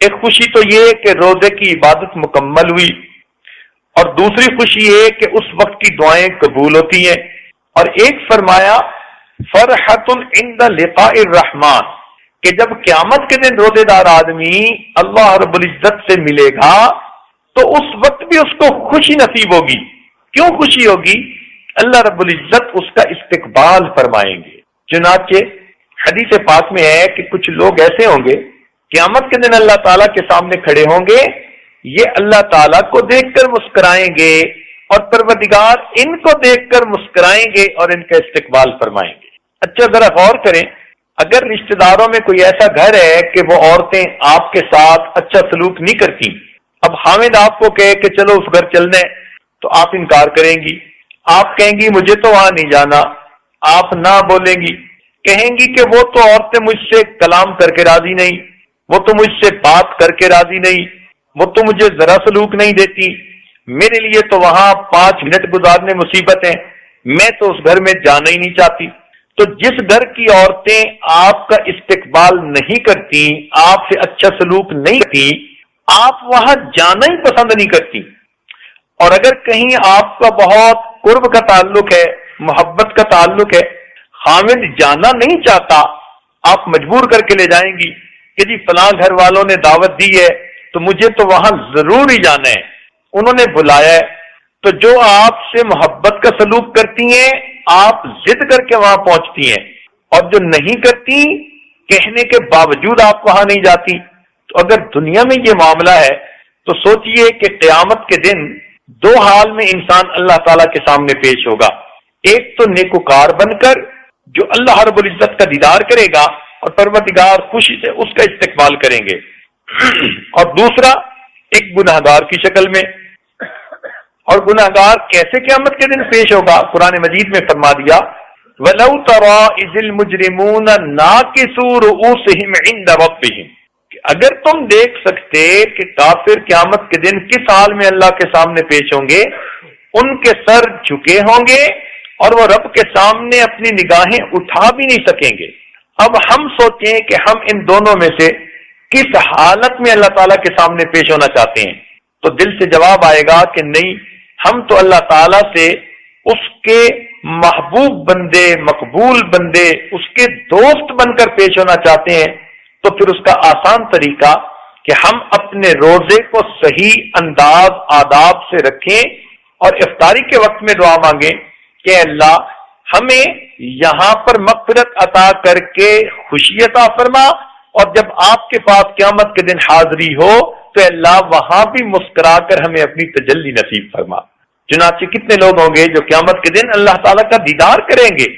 ایک خوشی تو یہ کہ روزے کی عبادت مکمل ہوئی، اور دوسری خوشی یہ کہ اس وقت کی دعائیں قبول ہوتی ہیں، اور ایک فرمایا فرحت عند لقاء الرحمن، کہ جب قیامت کے دن روزے دار آدمی اللہ رب العزت سے ملے گا تو اس وقت بھی اس کو خوشی نصیب ہوگی۔ کیوں خوشی ہوگی؟ اللہ رب العزت اس کا استقبال فرمائیں گے۔ چنانچہ حدیث پاک میں ہے کہ کچھ لوگ ایسے ہوں گے قیامت کے دن اللہ تعالیٰ کے سامنے کھڑے ہوں گے، یہ اللہ تعالیٰ کو دیکھ کر مسکرائیں گے اور پروردگار ان کو دیکھ کر مسکرائیں گے اور ان کا استقبال فرمائیں گے۔ اچھا ذرا غور کریں، اگر رشتہ داروں میں کوئی ایسا گھر ہے کہ وہ عورتیں آپ کے ساتھ اچھا سلوک نہیں کرتی، اب حامد آپ کو کہے کہ چلو اس گھر چلنا ہے تو آپ انکار کریں گی، آپ کہیں گی مجھے تو وہاں نہیں جانا، آپ نہ بولیں گی، کہیں گی کہ وہ تو عورتیں مجھ سے کلام کر کے راضی نہیں، وہ تو مجھ سے بات کر کے راضی نہیں، وہ تو مجھے ذرا سلوک نہیں دیتی، میرے لیے تو وہاں 5 منٹ گزارنے مصیبت ہیں، میں تو اس گھر میں جانا ہی نہیں چاہتی۔ تو جس گھر کی عورتیں آپ کا استقبال نہیں کرتی، آپ سے اچھا سلوک نہیں کرتی، آپ وہاں جانا ہی پسند نہیں کرتی۔ اور اگر کہیں آپ کا بہت قرب کا تعلق ہے، محبت کا تعلق ہے، خامد جانا نہیں چاہتا، آپ مجبور کر کے لے جائیں گی کہ جی فلاں گھر والوں نے دعوت دی ہے تو مجھے تو وہاں ضرور ہی جانا ہے، انہوں نے بلایا ہے۔ تو جو آپ سے محبت کا سلوک کرتی ہیں آپ ضد کر کے وہاں پہنچتی ہیں، اور جو نہیں کرتی کہنے کے باوجود آپ وہاں نہیں جاتی۔ تو اگر دنیا میں یہ معاملہ ہے تو سوچئے کہ قیامت کے دن 2 حال میں انسان اللہ تعالیٰ کے سامنے پیش ہوگا، ایک تو نیکوکار بن کر جو اللہ رب العزت کا دیدار کرے گا اور پروردگار خوشی سے اس کا استقبال کریں گے، اور دوسرا ایک گناہگار کی شکل میں۔ اور گناہگار کیسے قیامت کے دن پیش ہوگا؟ قرآن مجید میں فرما دیا وَلَوْ تَرَىٰ إِذِ الْمُجْرِمُونَ نَاكِسُو رُءُوسِهِمْ عِندَ رَبِّهِمْ، اگر تم دیکھ سکتے کہ کافر قیامت کے دن کس حال میں اللہ کے سامنے پیش ہوں گے، ان کے سر جھکے ہوں گے اور وہ رب کے سامنے اپنی نگاہیں اٹھا بھی نہیں سکیں گے۔ اب ہم سوچیں کہ ہم ان دونوں میں سے کس حالت میں اللہ تعالیٰ کے سامنے پیش ہونا چاہتے ہیں، تو دل سے جواب آئے گا کہ نہیں، ہم تو اللہ تعالیٰ سے اس کے محبوب بندے، مقبول بندے، اس کے دوست بن کر پیش ہونا چاہتے ہیں۔ تو پھر اس کا آسان طریقہ کہ ہم اپنے روزے کو صحیح انداز آداب سے رکھیں اور افطاری کے وقت میں دعا مانگیں کہ اللہ ہمیں یہاں پر مغفرت عطا کر کے خوشی عطا فرما، اور جب آپ کے پاس قیامت کے دن حاضری ہو تو اللہ وہاں بھی مسکرا کر ہمیں اپنی تجلی نصیب فرما۔ چنانچہ کتنے لوگ ہوں گے جو قیامت کے دن اللہ تعالیٰ کا دیدار کریں گے،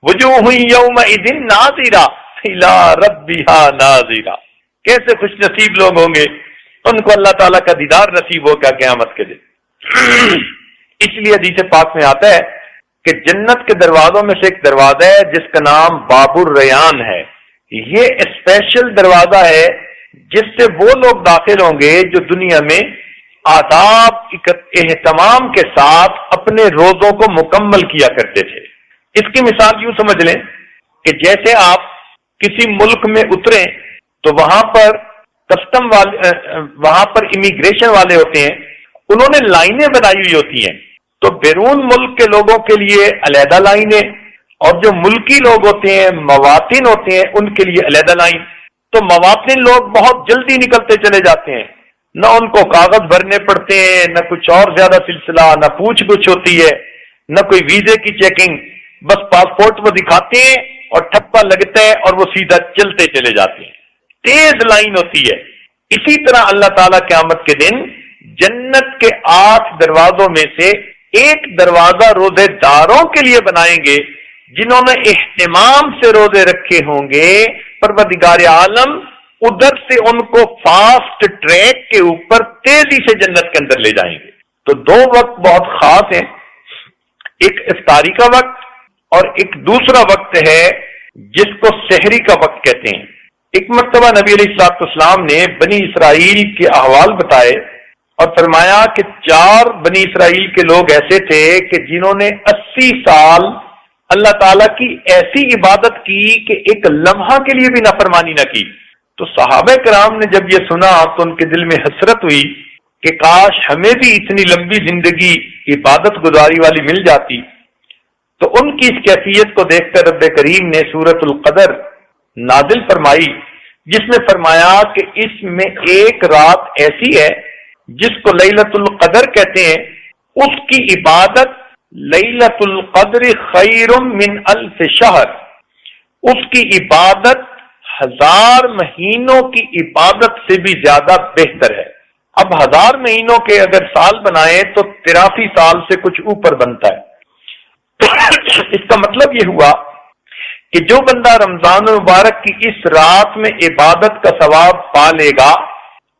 وجوہ یومئذ ناظرہ الی ربہا ناظرہ، کیسے خوش نصیب لوگ ہوں گے، ان کو اللہ تعالیٰ کا دیدار نصیب ہوگا قیامت کے دن۔ اس لیے حدیث پاک میں آتا ہے کہ جنت کے دروازوں میں سے ایک دروازہ ہے جس کا نام باب الریان ہے۔ یہ اسپیشل دروازہ ہے جس سے وہ لوگ داخل ہوں گے جو دنیا میں آداب اہتمام کے ساتھ اپنے روزوں کو مکمل کیا کرتے تھے۔ اس کی مثال یوں سمجھ لیں کہ جیسے آپ کسی ملک میں اتریں تو وہاں پر کسٹم والے، وہاں پر امیگریشن والے ہوتے ہیں، انہوں نے لائنیں بنائی ہوئی ہوتی ہیں، تو بیرون ملک کے لوگوں کے لیے علیحدہ لائنیں، اور جو ملکی لوگ ہوتے ہیں، مواطن ہوتے ہیں، ان کے لیے علیحدہ لائن۔ تو مواطن لوگ بہت جلدی نکلتے چلے جاتے ہیں، نہ ان کو کاغذ بھرنے پڑتے ہیں، نہ کچھ اور زیادہ سلسلہ، نہ پوچھ گچھ ہوتی ہے، نہ کوئی ویزے کی چیکنگ، بس پاسپورٹ وہ دکھاتے ہیں اور ٹھپا لگتا ہے اور وہ سیدھا چلتے چلے جاتے ہیں، تیز لائن ہوتی ہے۔ اسی طرح اللہ تعالیٰ قیامت کے دن جنت کے 8 دروازوں میں سے ایک دروازہ روزے داروں کے لیے بنائیں گے جنہوں نے اہتمام سے روزے رکھے ہوں گے۔ پروردگار عالم ادھر سے ان کو فاسٹ ٹریک کے اوپر تیزی سے جنت کے اندر لے جائیں گے۔ تو 2 وقت بہت خاص ہیں، ایک افطاری کا وقت اور ایک دوسرا وقت ہے جس کو سحری کا وقت کہتے ہیں۔ ایک مرتبہ نبی علیہ الصلوۃ والسلام نے بنی اسرائیل کے احوال بتائے اور فرمایا کہ 4 بنی اسرائیل کے لوگ ایسے تھے کہ جنہوں نے 80 سال اللہ تعالیٰ کی ایسی عبادت کی کہ ایک لمحہ کے لیے بھی نافرمانی نہ کی۔ تو صحابہ کرام نے جب یہ سنا تو ان کے دل میں حسرت ہوئی کہ کاش ہمیں بھی اتنی لمبی زندگی عبادت گزاری والی مل جاتی۔ تو ان کی اس کیفیت کو دیکھ کر رب کریم نے سورۃ القدر نازل فرمائی، جس میں فرمایا کہ اس میں ایک رات ایسی ہے جس کو لیلۃ القدر کہتے ہیں، اس کی عبادت لیلۃ القدر خیر من 1000 شہر، اس کی عبادت 1000 مہینوں کی عبادت سے بھی زیادہ بہتر ہے۔ اب 1000 مہینوں کے اگر سال بنائیں تو 83 سال سے کچھ اوپر بنتا ہے۔ اس کا مطلب یہ ہوا کہ جو بندہ رمضان المبارک کی اس رات میں عبادت کا ثواب پا لے گا،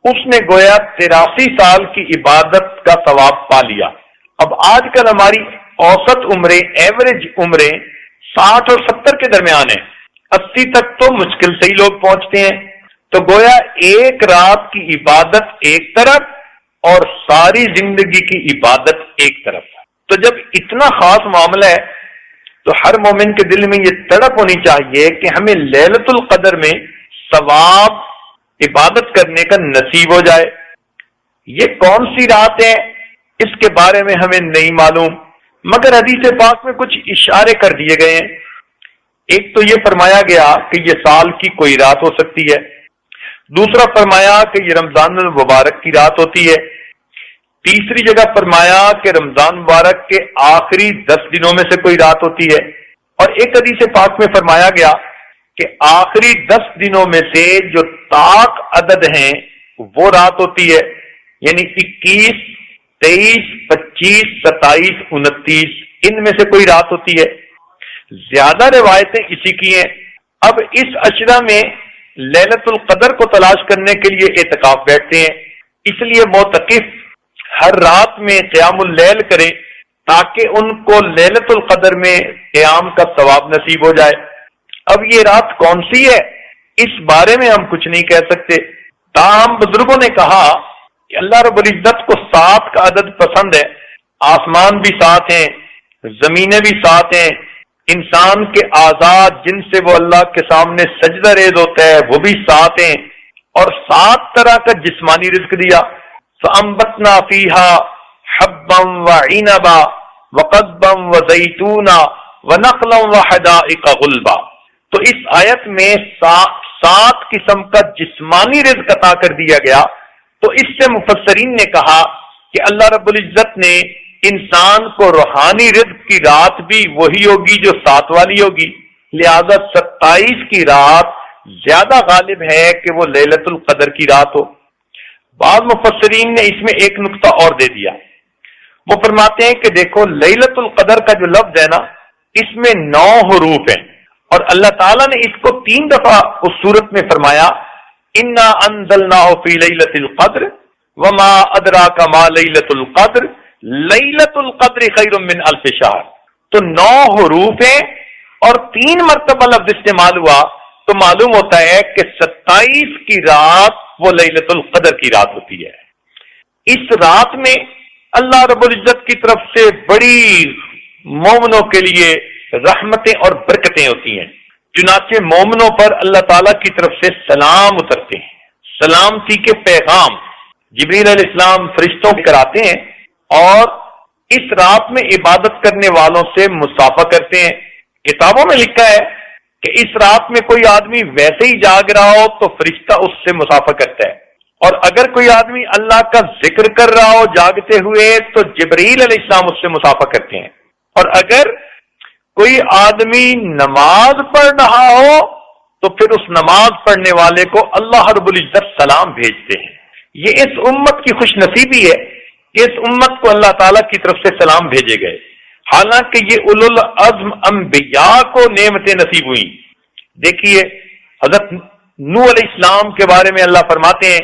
اس نے گویا 83 سال کی عبادت کا ثواب پا لیا۔ اب آج کل ہماری اوسط عمریں، ایوریج عمریں 60 اور 70 کے درمیان ہیں، 80 تک تو مشکل سے ہی لوگ پہنچتے ہیں۔ تو گویا ایک رات کی عبادت ایک طرف اور ساری زندگی کی عبادت ایک طرف۔ تو جب اتنا خاص معاملہ ہے تو ہر مومن کے دل میں یہ تڑپ ہونی چاہیے کہ ہمیں لیلۃ القدر میں ثواب عبادت کرنے کا نصیب ہو جائے۔ یہ کون سی رات ہے اس کے بارے میں ہمیں نہیں معلوم، مگر حدیث پاک میں کچھ اشارے کر دیے گئے ہیں۔ ایک تو یہ فرمایا گیا کہ یہ سال کی کوئی رات ہو سکتی ہے، دوسرا فرمایا کہ یہ رمضان المبارک کی رات ہوتی ہے، تیسری جگہ فرمایا کہ رمضان مبارک کے آخری 10 دنوں میں سے کوئی رات ہوتی ہے، اور ایک حدیث پاک میں فرمایا گیا کہ آخری 10 دنوں میں سے جو طاق عدد ہیں وہ رات ہوتی ہے، یعنی 21، 23، 25، 27، 29 ان میں سے کوئی رات ہوتی ہے۔ زیادہ روایتیں اسی کی ہیں۔ اب اس عشرہ میں لیلۃ القدر کو تلاش کرنے کے لیے اعتکاف بیٹھتے ہیں، اس لیے معتکف ہر رات میں قیام اللیل کریں تاکہ ان کو لیلۃ القدر میں قیام کا ثواب نصیب ہو جائے۔ اب یہ رات کون سی ہے اس بارے میں ہم کچھ نہیں کہہ سکتے، تاہم بزرگوں نے کہا کہ اللہ رب العزت کو 7 کا عدد پسند ہے، آسمان بھی 7 ہیں، زمینیں بھی 7 ہیں، انسان کے اعضاء جن سے وہ اللہ کے سامنے سجدہ ریز ہوتا ہے وہ بھی 7 ہیں، اور 7 طرح کا جسمانی رزق دیا۔ فَأَنبَتْنَا فِيهَا حَبًّا وَعِنَبًا وَقَضْبًا وَزَيْتُونًا وَنَخْلًا وَحَدَائِقَ غُلْبًا۔ تو اس آیت میں 7 قسم کا جسمانی رزق عطا کر دیا گیا۔ تو اس سے مفسرین نے کہا کہ اللہ رب العزت نے انسان کو روحانی رزق کی رات بھی وہی ہوگی جو 7 والی ہوگی، لہذا 27 کی رات زیادہ غالب ہے کہ وہ لیلۃ القدر کی رات ہو۔ بعض مفسرین نے اس میں ایک نقطہ اور دے دیا، وہ فرماتے ہیں کہ دیکھو لیلۃ القدر کا جو لفظ ہے نا، اس میں 9 حروف ہیں، اور اللہ تعالیٰ نے اس کو 3 دفعہ اس صورت میں فرمایا، انا انزلناہ فی لیلۃ القدر وما ادراک ما لیلۃ القدر لیلۃ القدر خیر من الف شہر۔ تو 9 حروف ہیں اور 3 مرتبہ لفظ استعمال ہوا، تو معلوم ہوتا ہے کہ 27 کی رات وہ لیلۃ القدر کی رات ہوتی ہے۔ اس رات میں اللہ رب العزت کی طرف سے بڑی مومنوں کے لیے رحمتیں اور برکتیں ہوتی ہیں، چنانچہ مومنوں پر اللہ تعالیٰ کی طرف سے سلام اترتے ہیں، سلامتی کے پیغام جبریل علیہ السلام فرشتوں کو کراتے ہیں، اور اس رات میں عبادت کرنے والوں سے مصافحہ کرتے ہیں۔ کتابوں میں لکھا ہے کہ اس رات میں کوئی آدمی ویسے ہی جاگ رہا ہو تو فرشتہ اس سے مصافحہ کرتا ہے، اور اگر کوئی آدمی اللہ کا ذکر کر رہا ہو جاگتے ہوئے تو جبریل علیہ السلام اس سے مصافحہ کرتے ہیں، اور اگر کوئی آدمی نماز پڑھ رہا ہو تو پھر اس نماز پڑھنے والے کو اللہ رب العزت سلام بھیجتے ہیں۔ یہ اس امت کی خوش نصیبی ہے کہ اس امت کو اللہ تعالیٰ کی طرف سے سلام بھیجے گئے، حالانکہ یہ اولو العزم انبیاء کو نعمتیں نصیب ہوئیں۔ دیکھیے حضرت نوح علیہ السلام کے بارے میں اللہ فرماتے ہیں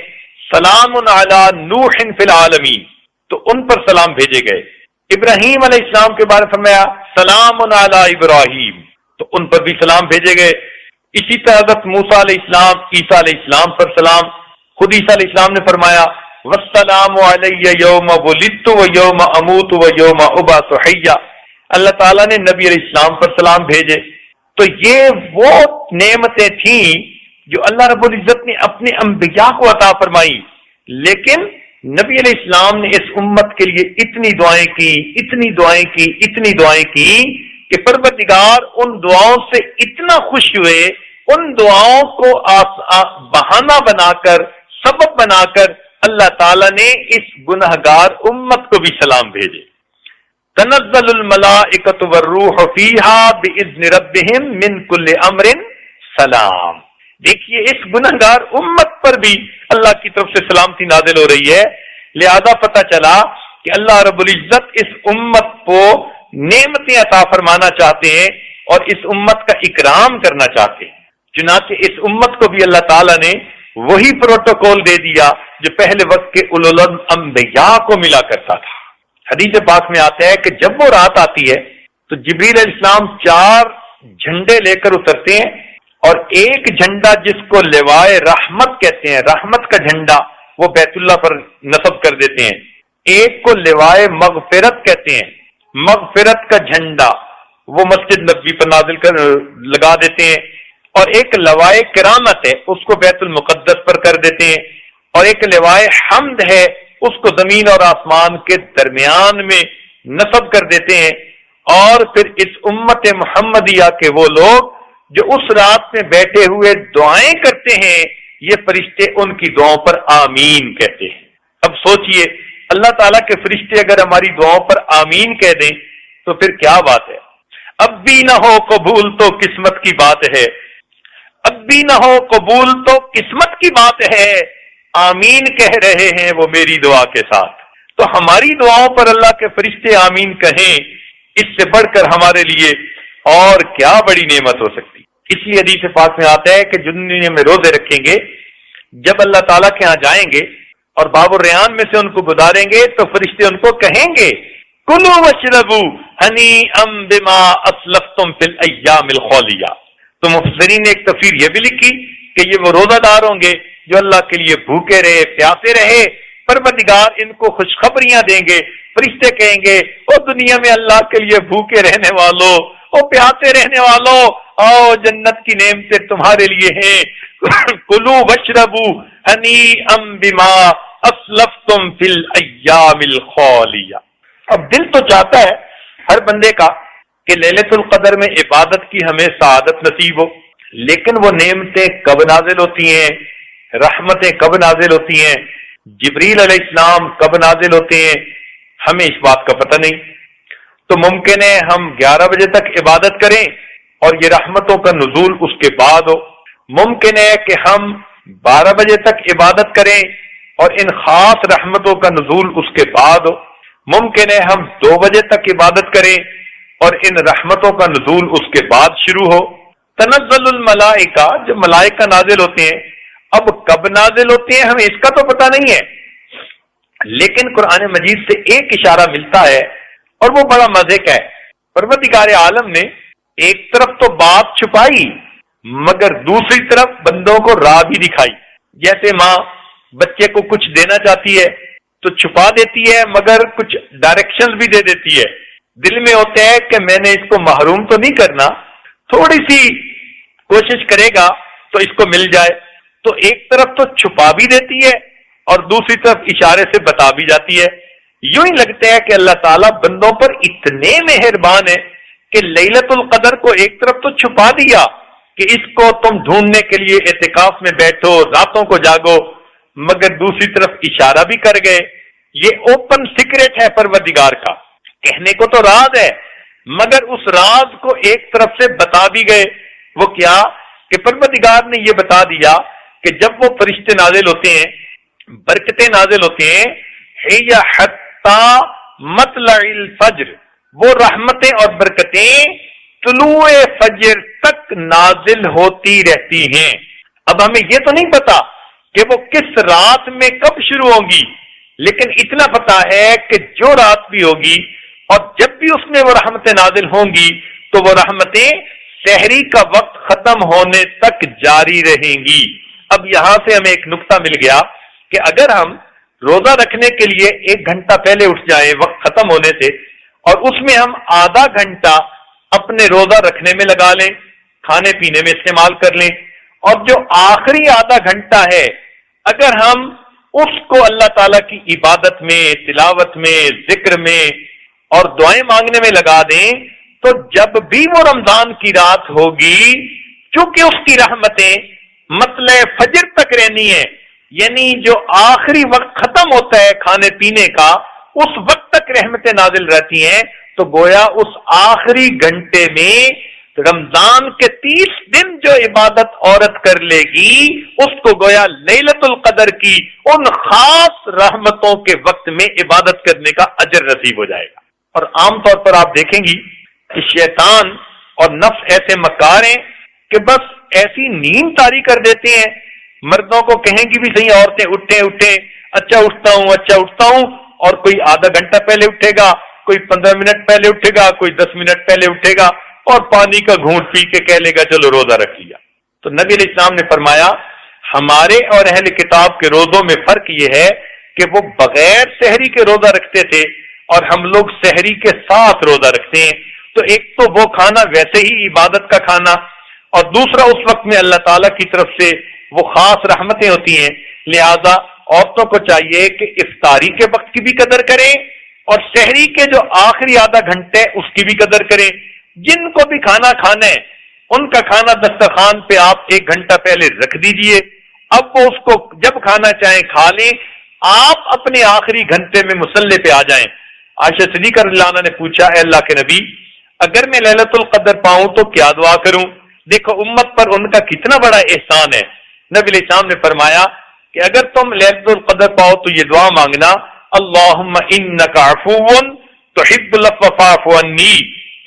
سلام علی نوح فی العالمین، تو ان پر سلام بھیجے گئے۔ ابراہیم علیہ السلام کے بارے میں فرمایا سلام علی ابراہیم، تو ان پر بھی سلام بھیجے گئے۔ اسی طرح حضرت موسیٰ علیہ السلام، عیسیٰ علیہ السلام پر سلام، خود عیسیٰ علیہ السلام نے فرمایا والسلام علی یوم ولدت و یوم اموت و یوم ابعث حیا۔ اللہ تعالیٰ نے نبی علیہ السلام پر سلام بھیجے۔ تو یہ وہ نعمتیں تھیں جو اللہ رب العزت نے اپنے انبیاء کو عطا فرمائی، لیکن نبی علیہ السلام نے اس امت کے لیے اتنی دعائیں کی، اتنی دعائیں کی، اتنی دعائیں کی کہ پروردگار ان دعاؤں سے اتنا خوش ہوئے، ان دعاؤں کو بہانہ بنا کر، سبب بنا کر اللہ تعالیٰ نے اس گنہگار امت کو بھی سلام بھیجے۔ تنزل الملائکۃ والروح فیہا باذن ربہم من کل امر سلام۔ دیکھیے اس گنہگار امت پر بھی اللہ کی طرف سے سلامتی نازل ہو رہی ہے، لہذا پتہ چلا کہ اللہ رب العزت اس امت کو نعمتیں عطا فرمانا چاہتے ہیں اور اس امت کا اکرام کرنا چاہتے ہیں، چنانچہ اس امت کو بھی اللہ تعالیٰ نے وہی پروٹوکول دے دیا جو پہلے وقت کے اولو الانبیاء کو ملا کرتا تھا۔ حدیث پاک میں آتا ہے کہ جب وہ رات آتی ہے تو جبریل علیہ السلام 4 جھنڈے لے کر اترتے ہیں، اور ایک جھنڈا جس کو لوائے رحمت کہتے ہیں، رحمت کا جھنڈا، وہ بیت اللہ پر نصب کر دیتے ہیں، ایک کو لوائے مغفرت کہتے ہیں، مغفرت کا جھنڈا وہ مسجد نبوی پر نازل کر لگا دیتے ہیں، اور ایک لوائے کرامت ہے اس کو بیت المقدس پر کر دیتے ہیں، اور ایک لوائے حمد ہے اس کو زمین اور آسمان کے درمیان میں نصب کر دیتے ہیں۔ اور پھر اس امت محمدیہ کے وہ لوگ جو اس رات میں بیٹھے ہوئے دعائیں کرتے ہیں، یہ فرشتے ان کی دعاؤں پر آمین کہتے ہیں۔ اب سوچئے اللہ تعالیٰ کے فرشتے اگر ہماری دعاؤں پر آمین کہہ دیں تو پھر کیا بات ہے۔ اب بھی نہ ہو قبول تو قسمت کی بات ہے، اب بھی نہ ہو قبول تو قسمت کی بات ہے، آمین کہہ رہے ہیں وہ میری دعا کے ساتھ۔ تو ہماری دعاؤں پر اللہ کے فرشتے آمین کہیں، اس سے بڑھ کر ہمارے لیے اور کیا بڑی نعمت ہو سکتی۔ اس لیے حدیث پاک میں آتا ہے کہ جن دنیا میں روزے رکھیں گے، جب اللہ تعالیٰ کے ہاں جائیں گے اور باب الریان میں سے ان کو گزاریں گے تو فرشتے ان کو کہیں گے کلوا واشربوا ہنیئا بما اسلفتم فی الایام الخالیہ۔ تو مفسرین نے ایک تفسیر یہ بھی لکھی کہ یہ وہ روزہ دار ہوں گے جو اللہ کے لیے بھوکے رہے، پیاسے رہے، پروردگار ان کو خوشخبریاں دیں گے، فرشتے کہیں گے او دنیا میں اللہ کے لیے بھوکے رہنے والوں، او پیاسے رہنے والوں، آؤ جنت کی نعمتیں تمہارے لیے ہیں، کلوا واشربوا ہنیئا بما اسلفتم فی الایام الخالیہ۔ اب دل تو چاہتا ہے ہر بندے کا کہ لیلۃ القدر میں عبادت کی ہمیں سعادت نصیب ہو، لیکن وہ نعمتیں کب نازل ہوتی ہیں، رحمتیں کب نازل ہوتی ہیں، جبریل علیہ السلام کب نازل ہوتے ہیں، ہمیں اس بات کا پتہ نہیں۔ تو ممکن ہے ہم 11 بجے تک عبادت کریں اور یہ رحمتوں کا نزول اس کے بعد ہو، ممکن ہے کہ ہم 12 بجے تک عبادت کریں اور ان خاص رحمتوں کا نزول اس کے بعد ہو۔ ممکن ہے ہم 2 بجے تک عبادت کریں اور ان رحمتوں کا نزول اس کے بعد شروع ہو۔ تنزل الملائکہ، جب ملائکہ نازل ہوتے ہیں، اب کب نازل ہوتے ہیں ہمیں اس کا تو پتہ نہیں ہے، لیکن قرآن مجید سے ایک اشارہ ملتا ہے اور وہ بڑا مزے کا ہے۔ پروردگار عالم نے ایک طرف تو بات چھپائی مگر دوسری طرف بندوں کو راہ بھی دکھائی۔ جیسے ماں بچے کو کچھ دینا چاہتی ہے تو چھپا دیتی ہے مگر کچھ ڈائریکشن بھی دے دیتی ہے، دل میں ہوتا ہے کہ میں نے اس کو محروم تو نہیں کرنا، تھوڑی سی کوشش کرے گا تو اس کو مل جائے، تو ایک طرف تو چھپا بھی دیتی ہے اور دوسری طرف اشارے سے بتا بھی جاتی ہے۔ یوں ہی لگتا ہے کہ اللہ تعالیٰ بندوں پر اتنے مہربان ہے کہ لیلۃ القدر کو ایک طرف تو چھپا دیا کہ اس کو تم ڈھونڈنے کے لیے اعتکاف میں بیٹھو، راتوں کو جاگو، مگر دوسری طرف اشارہ بھی کر گئے۔ یہ اوپن سیکرٹ ہے پروردگار کا، کہنے کو تو راز ہے مگر اس راز کو ایک طرف سے بتا بھی گئے۔ وہ کیا کہ پروردگار نے یہ بتا دیا کہ جب وہ فرشتے نازل ہوتے ہیں، برکتیں نازل ہوتے ہیں، ہِیَ حَتَّى مَطْلَعِ الْفَجْرِ، وہ رحمتیں اور برکتیں طلوع فجر تک نازل ہوتی رہتی ہیں۔ اب ہمیں یہ تو نہیں پتا کہ وہ کس رات میں کب شروع ہوں گی، لیکن اتنا پتا ہے کہ جو رات بھی ہوگی اور جب بھی اس میں وہ رحمتیں نازل ہوں گی تو وہ رحمتیں سحری کا وقت ختم ہونے تک جاری رہیں گی۔ اب یہاں سے ہمیں ایک نقطہ مل گیا کہ اگر ہم روزہ رکھنے کے لیے 1 گھنٹہ پہلے اٹھ جائیں وقت ختم ہونے سے، اور اس میں ہم آدھا گھنٹہ اپنے روزہ رکھنے میں لگا لیں، کھانے پینے میں استعمال کر لیں، اور جو آخری آدھا گھنٹہ ہے اگر ہم اس کو اللہ تعالیٰ کی عبادت میں، تلاوت میں، ذکر میں اور دعائیں مانگنے میں لگا دیں، تو جب بھی وہ رمضان کی رات ہوگی، چونکہ اس کی رحمتیں مطلع فجر تک رہنی ہے، یعنی جو آخری وقت ختم ہوتا ہے کھانے پینے کا اس وقت تک رحمتیں نازل رہتی ہیں، تو گویا اس آخری گھنٹے میں رمضان کے 30 دن جو عبادت عورت کر لے گی اس کو گویا لیلۃ القدر کی ان خاص رحمتوں کے وقت میں عبادت کرنے کا اجر نصیب ہو جائے گا۔ اور عام طور پر آپ دیکھیں گی کہ شیطان اور نفس ایسے مکار ہیں کہ بس ایسی نیند طاری کر دیتے ہیں، مردوں کو کہیں گی بھی صحیح عورتیں اٹھیں، اچھا اٹھتا ہوں، اور کوئی آدھا گھنٹہ پہلے اٹھے گا، کوئی 15 منٹ پہلے اٹھے گا، کوئی 10 منٹ پہلے اٹھے گا اور پانی کا گھونٹ پی کے کہہ لے گا چلو روزہ رکھ لیا۔ تو نبی علیہ السلام نے فرمایا ہمارے اور اہل کتاب کے روزوں میں فرق یہ ہے کہ وہ بغیر سحری کے روزہ رکھتے تھے اور ہم لوگ سحری کے ساتھ روزہ رکھتے ہیں۔ تو ایک تو وہ کھانا ویسے ہی عبادت کا کھانا، اور دوسرا اس وقت میں اللہ تعالیٰ کی طرف سے وہ خاص رحمتیں ہوتی ہیں، لہذا عورتوں کو چاہیے کہ افطاری کے وقت کی بھی قدر کریں اور سحری کے جو آخری آدھا گھنٹے اس کی بھی قدر کریں۔ جن کو بھی کھانا کھانا ہے ان کا کھانا دسترخوان پہ آپ 1 گھنٹہ پہلے رکھ دیجئے، اب وہ اس کو جب کھانا چاہیں کھا لیں، آپ اپنے آخری گھنٹے میں مصلی پہ آ جائیں۔ عائشہ صدیقہ رضی اللہ عنہا نے پوچھا اے اللہ کے نبی اگر میں لیلۃ القدر پاؤں تو کیا دعا کروں؟ دیکھو امت پر ان کا کتنا بڑا احسان ہے۔ نبی علیہ السلام نے فرمایا کہ اگر تم لیلۃ القدر پاؤ تو یہ دعا مانگنا اللہم انک عفو تحب العفو فاعف عنی،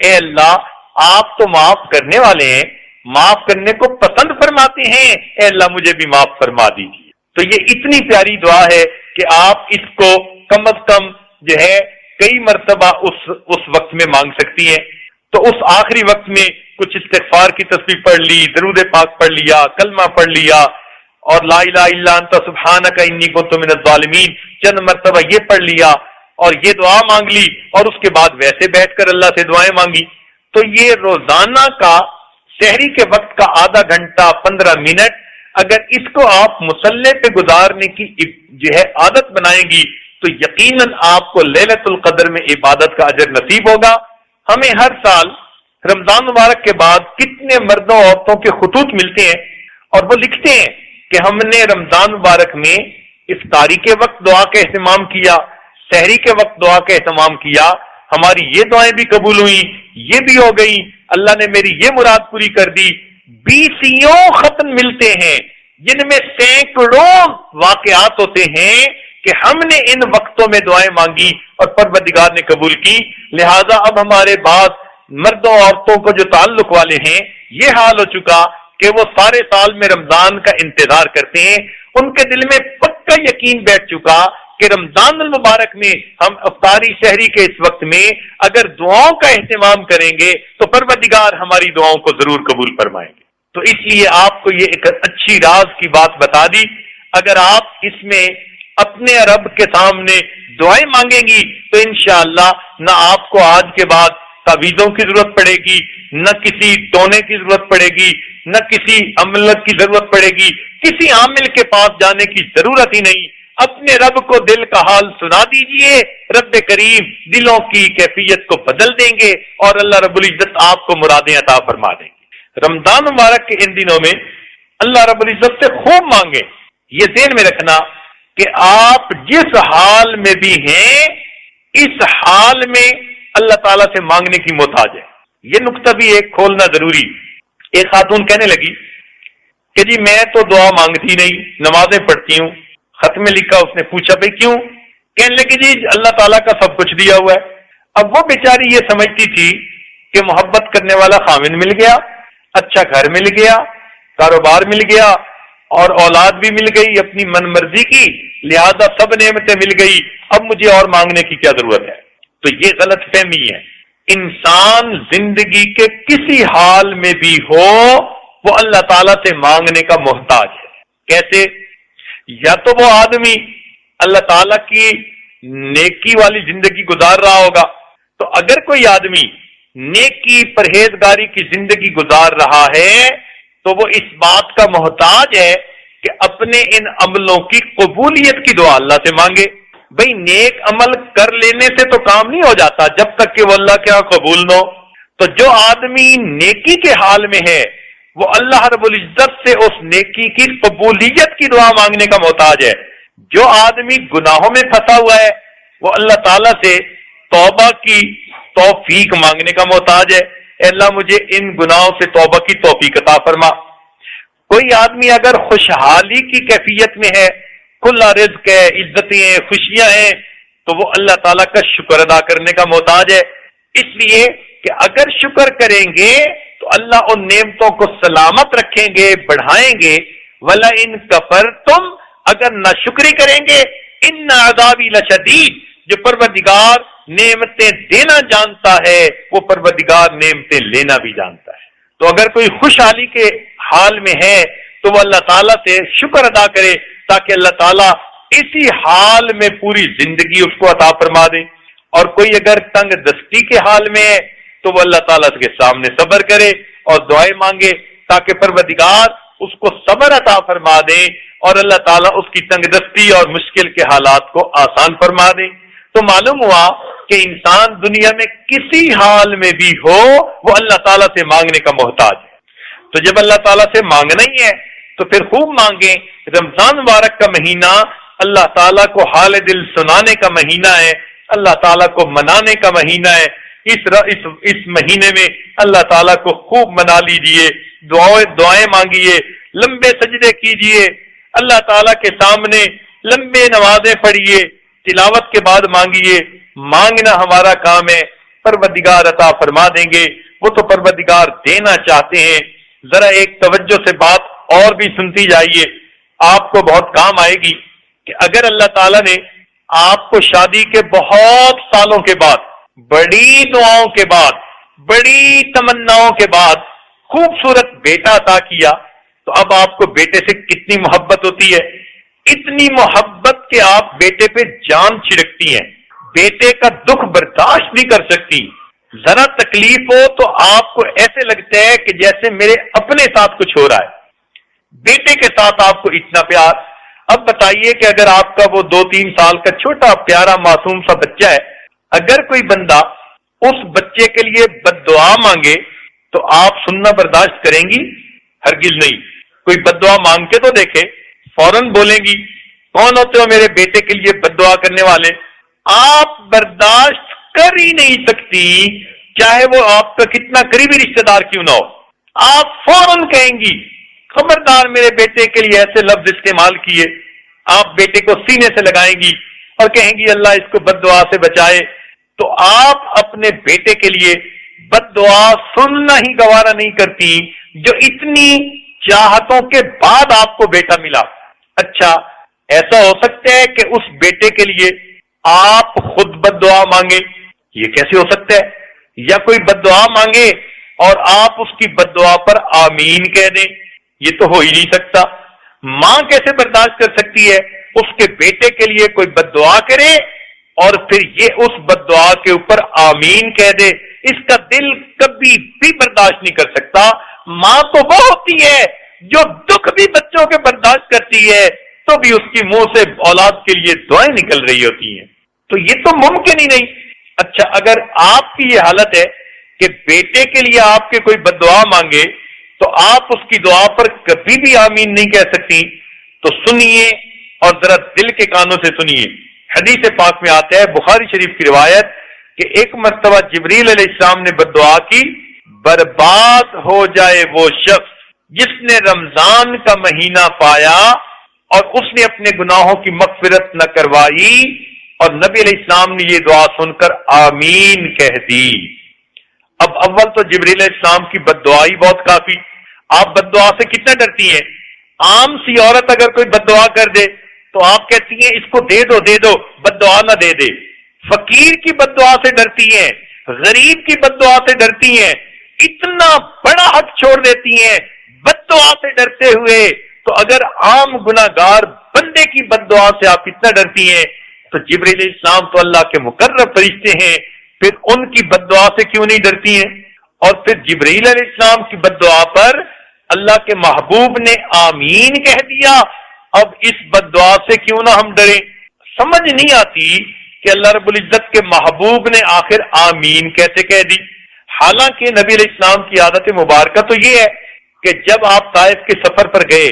اے اللہ آپ تو معاف کرنے والے ہیں، معاف کرنے کو پسند فرماتے ہیں، اے اللہ مجھے بھی معاف فرما دیجیے۔ تو یہ اتنی پیاری دعا ہے کہ آپ اس کو کم از کم جو ہے کئی مرتبہ اس وقت میں مانگ سکتی ہیں۔ تو اس آخری وقت میں کچھ استغفار کی تسبیح پڑھ لی، درود پاک پڑھ لیا، کلمہ پڑھ لیا، اور لا الہ الا انت سبحانک انی کنت من الظالمین چند مرتبہ یہ پڑھ لیا اور یہ دعا مانگ لی، اور اس کے بعد ویسے بیٹھ کر اللہ سے دعائیں مانگی۔ تو یہ روزانہ کا سحری کے وقت کا آدھا گھنٹہ 15 منٹ اگر اس کو آپ مصلی پہ گزارنے کی جو ہے عادت بنائیں گی تو یقیناً آپ کو لیلۃ القدر میں عبادت کا اجر نصیب ہوگا۔ ہمیں ہر سال رمضان مبارک کے بعد کتنے مردوں عورتوں کے خطوط ملتے ہیں اور وہ لکھتے ہیں کہ ہم نے رمضان مبارک میں افطاری کے وقت دعا کا اہتمام کیا، سحری کے وقت دعا کا اہتمام کیا، ہماری یہ دعائیں بھی قبول ہوئیں، یہ بھی ہو گئی، اللہ نے میری یہ مراد پوری کر دی۔ 20 ختم ملتے ہیں جن میں سینکڑوں واقعات ہوتے ہیں کہ ہم نے ان وقتوں میں دعائیں مانگی اور پروردگار نے قبول کی. لہذا اب ہمارے بعد مردوں عورتوں کو جو تعلق والے ہیں یہ حال ہو چکا کہ وہ سارے سال میں رمضان کا انتظار کرتے ہیں. ان کے دل میں پکا یقین بیٹھ چکا کہ رمضان المبارک میں ہم افطاری شہری کے اس وقت میں اگر دعاؤں کا اہتمام کریں گے تو پروردگار ہماری دعاؤں کو ضرور قبول فرمائیں گے. تو اس لیے آپ کو یہ ایک اچھی راز کی بات بتا دی. اگر آپ اس میں اپنے رب کے سامنے دعائیں مانگیں گی تو انشاءاللہ نہ آپ کو آج کے بعد تعویذوں کی ضرورت پڑے گی، نہ کسی ٹونے کی ضرورت پڑے گی، نہ کسی عمل کی ضرورت پڑے گی، کسی عامل کے پاس جانے کی ضرورت ہی نہیں. اپنے رب کو دل کا حال سنا دیجئے، رب کریم دلوں کی کیفیت کو بدل دیں گے اور اللہ رب العزت آپ کو مرادیں عطا فرما دیں گے. رمضان مبارک کے ان دنوں میں اللہ رب العزت سے خوب مانگیں. یہ ذہن میں رکھنا کہ آپ جس حال میں بھی ہیں اس حال میں اللہ تعالیٰ سے مانگنے کی محتاج ہے. یہ نقطہ بھی ایک کھولنا ضروری. ایک خاتون کہنے لگی کہ جی میں تو دعا مانگتی نہیں، نمازیں پڑھتی ہوں. خط میں لکھا، اس نے پوچھا بھائی کیوں؟ کہنے لگی جی اللہ تعالیٰ کا سب کچھ دیا ہوا ہے. اب وہ بیچاری یہ سمجھتی تھی کہ محبت کرنے والا خاوند مل گیا، اچھا گھر مل گیا، کاروبار مل گیا اور اولاد بھی مل گئی اپنی من مرضی کی، لہذا سب نعمتیں مل گئی، اب مجھے اور مانگنے کی کیا ضرورت ہے. تو یہ غلط فہمی ہے. انسان زندگی کے کسی حال میں بھی ہو وہ اللہ تعالیٰ سے مانگنے کا محتاج ہے. کیسے؟ یا تو وہ آدمی اللہ تعالیٰ کی نیکی والی زندگی گزار رہا ہوگا. تو اگر کوئی آدمی نیکی پرہیزگاری کی زندگی گزار رہا ہے تو وہ اس بات کا محتاج ہے کہ اپنے ان عملوں کی قبولیت کی دعا اللہ سے مانگے. بھئی نیک عمل کر لینے سے تو کام نہیں ہو جاتا جب تک کہ وہ اللہ کے ہاں قبول نہ ہو. تو جو آدمی نیکی کے حال میں ہے وہ اللہ رب العزت سے اس نیکی کی قبولیت کی دعا مانگنے کا محتاج ہے. جو آدمی گناہوں میں پھنسا ہوا ہے وہ اللہ تعالیٰ سے توبہ کی توفیق مانگنے کا محتاج ہے. اے اللہ مجھے ان گناہوں سے توبہ کی توفیق عطا فرما. کوئی آدمی اگر خوشحالی کی کیفیت میں ہے، کھلا رزق ہے، عزتیں ہیں، خوشیاں ہیں، تو وہ اللہ تعالیٰ کا شکر ادا کرنے کا محتاج ہے. اس لیے کہ اگر شکر کریں گے تو اللہ ان نعمتوں کو سلامت رکھیں گے، بڑھائیں گے. وَلَئِن كَفَرْتُمْ، اگر ناشکری کریں گے، ان عذابی لشدید، جو پروردگار نعمتیں دینا جانتا ہے وہ پروردگار نعمتیں لینا بھی جانتا ہے. تو اگر کوئی خوشحالی کے حال میں ہے تو وہ اللہ تعالیٰ سے شکر ادا کرے تاکہ اللہ تعالیٰ اسی حال میں پوری زندگی اس کو عطا فرما دے. اور کوئی اگر تنگ دستی کے حال میں ہے تو وہ اللہ تعالیٰ کے سامنے صبر کرے اور دعائیں مانگے تاکہ پروردگار اس کو صبر عطا فرما دے اور اللہ تعالیٰ اس کی تنگ دستی اور مشکل کے حالات کو آسان فرما دے. تو معلوم ہوا کہ انسان دنیا میں کسی حال میں بھی ہو وہ اللہ تعالیٰ سے مانگنے کا محتاج ہے. تو جب اللہ تعالیٰ سے مانگنا ہی ہے تو پھر خوب مانگیں. رمضان مبارک کا مہینہ اللہ تعالیٰ کو حال دل سنانے کا مہینہ ہے، اللہ تعالیٰ کو منانے کا مہینہ ہے. اس مہینے میں اللہ تعالیٰ کو خوب منا لیجیے، دعائیں مانگیے، لمبے سجدے کیجیے، اللہ تعالیٰ کے سامنے لمبے نمازیں پڑھیے، تلاوت کے بعد مانگیے. مانگنا ہمارا کام ہے، پروردگار عطا فرما دیں گے. وہ تو پروردگار دینا چاہتے ہیں. ذرا ایک توجہ سے بات اور بھی سنتی جائیے، آپ کو بہت کام آئے گی. کہ اگر اللہ تعالیٰ نے آپ کو شادی کے بہت سالوں کے بعد، بڑی دعاؤں کے بعد، بڑی تمناؤں کے بعد خوبصورت بیٹا عطا کیا تو اب آپ کو بیٹے سے کتنی محبت ہوتی ہے. اتنی محبت کہ آپ بیٹے پہ جان چھڑکتی ہیں، بیٹے کا دکھ برداشت نہیں کر سکتی. ذرا تکلیف ہو تو آپ کو ایسے لگتا ہے کہ جیسے میرے اپنے ساتھ کچھ ہو رہا ہے. بیٹے کے ساتھ آپ کو اتنا پیار. اب بتائیے کہ اگر آپ کا وہ 2-3 سال کا چھوٹا پیارا معصوم سا بچہ ہے، اگر کوئی بندہ اس بچے کے لیے بد دعا مانگے تو آپ سننا برداشت کریں گی؟ ہرگز نہیں. کوئی بد دعا مانگ کے تو دیکھے، فوراً بولیں گی کون ہوتے ہو میرے بیٹے کے لیے بد دعا کرنے والے؟ آپ برداشت کر ہی نہیں سکتی، چاہے وہ آپ کا کتنا قریبی رشتہ دار کیوں نہ ہو. آپ فوراً کہیں گی خبردار میرے بیٹے کے لیے ایسے لفظ استعمال کیے. آپ بیٹے کو سینے سے لگائیں گی اور کہیں گی اللہ اس کو بد دعا سے بچائے، تو آپ اپنے بیٹے کے لیے بد دعا سننا ہی گوارا نہیں کرتی جو اتنی چاہتوں کے بعد آپ کو بیٹا ملا. اچھا ایسا ہو سکتا ہے کہ اس بیٹے کے لیے آپ خود بد دعا مانگے؟ یہ کیسے ہو سکتا ہے؟ یا کوئی بد دعا مانگے اور آپ اس کی بد دعا پر آمین کہہ دیں؟ یہ تو ہو ہی نہیں سکتا. ماں کیسے برداشت کر سکتی ہے اس کے بیٹے کے لیے کوئی بد دعا کرے اور پھر یہ اس بد دعا کے اوپر آمین کہہ دے؟ اس کا دل کبھی بھی برداشت نہیں کر سکتا. ماں تو وہ ہوتی ہے جو دکھ بھی بچوں کے برداشت کرتی ہے تو بھی اس کی منہ سے اولاد کے لیے دعائیں نکل رہی ہوتی ہیں. تو یہ تو ممکن ہی نہیں. اچھا اگر آپ کی یہ حالت ہے کہ بیٹے کے لیے آپ کے کوئی بد دعا مانگے تو آپ اس کی دعا پر کبھی بھی آمین نہیں کہہ سکتی، تو سنیے اور ذرا دل کے کانوں سے سنیے. حدیث پاک میں آتا ہے، بخاری شریف کی روایت، کہ ایک مرتبہ جبریل علیہ السلام نے بد دعا کی، برباد ہو جائے وہ شخص جس نے رمضان کا مہینہ پایا اور اس نے اپنے گناہوں کی مغفرت نہ کروائی. اور نبی علیہ السلام نے یہ دعا سن کر آمین کہہ دی. اب اول تو جبریل علیہ السلام کی بد دعا ہی بہت کافی. آپ بد دعا سے کتنا ڈرتی ہیں؟ عام سی عورت اگر کوئی بد دعا کر دے تو آپ کہتی ہیں اس کو دے دو بد دعا نہ دے دے. فقیر کی بد دعا سے ڈرتی ہیں، غریب کی بد دعا سے ڈرتی ہیں، اتنا بڑا حق چھوڑ دیتی ہیں بد دعا سے ڈرتے ہوئے. تو اگر عام گناہگار بندے کی بد دعا سے آپ اتنا ڈرتی ہیں تو جبریل علیہ السلام تو اللہ کے مقرب فرشتے ہیں، پھر ان کی بد دعا سے کیوں نہیں ڈرتی ہیں؟ اور پھر جبریل علیہ السلام کی بد دعا پر اللہ کے محبوب نے آمین کہہ دیا. اب اس بد دعا سے کیوں نہ ہم ڈریں؟ سمجھ نہیں آتی کہ اللہ رب العزت کے محبوب نے آخر آمین کیسے کہہ دی. حالانکہ نبی علیہ السلام کی عادت مبارکہ تو یہ ہے کہ جب آپ طائف کے سفر پر گئے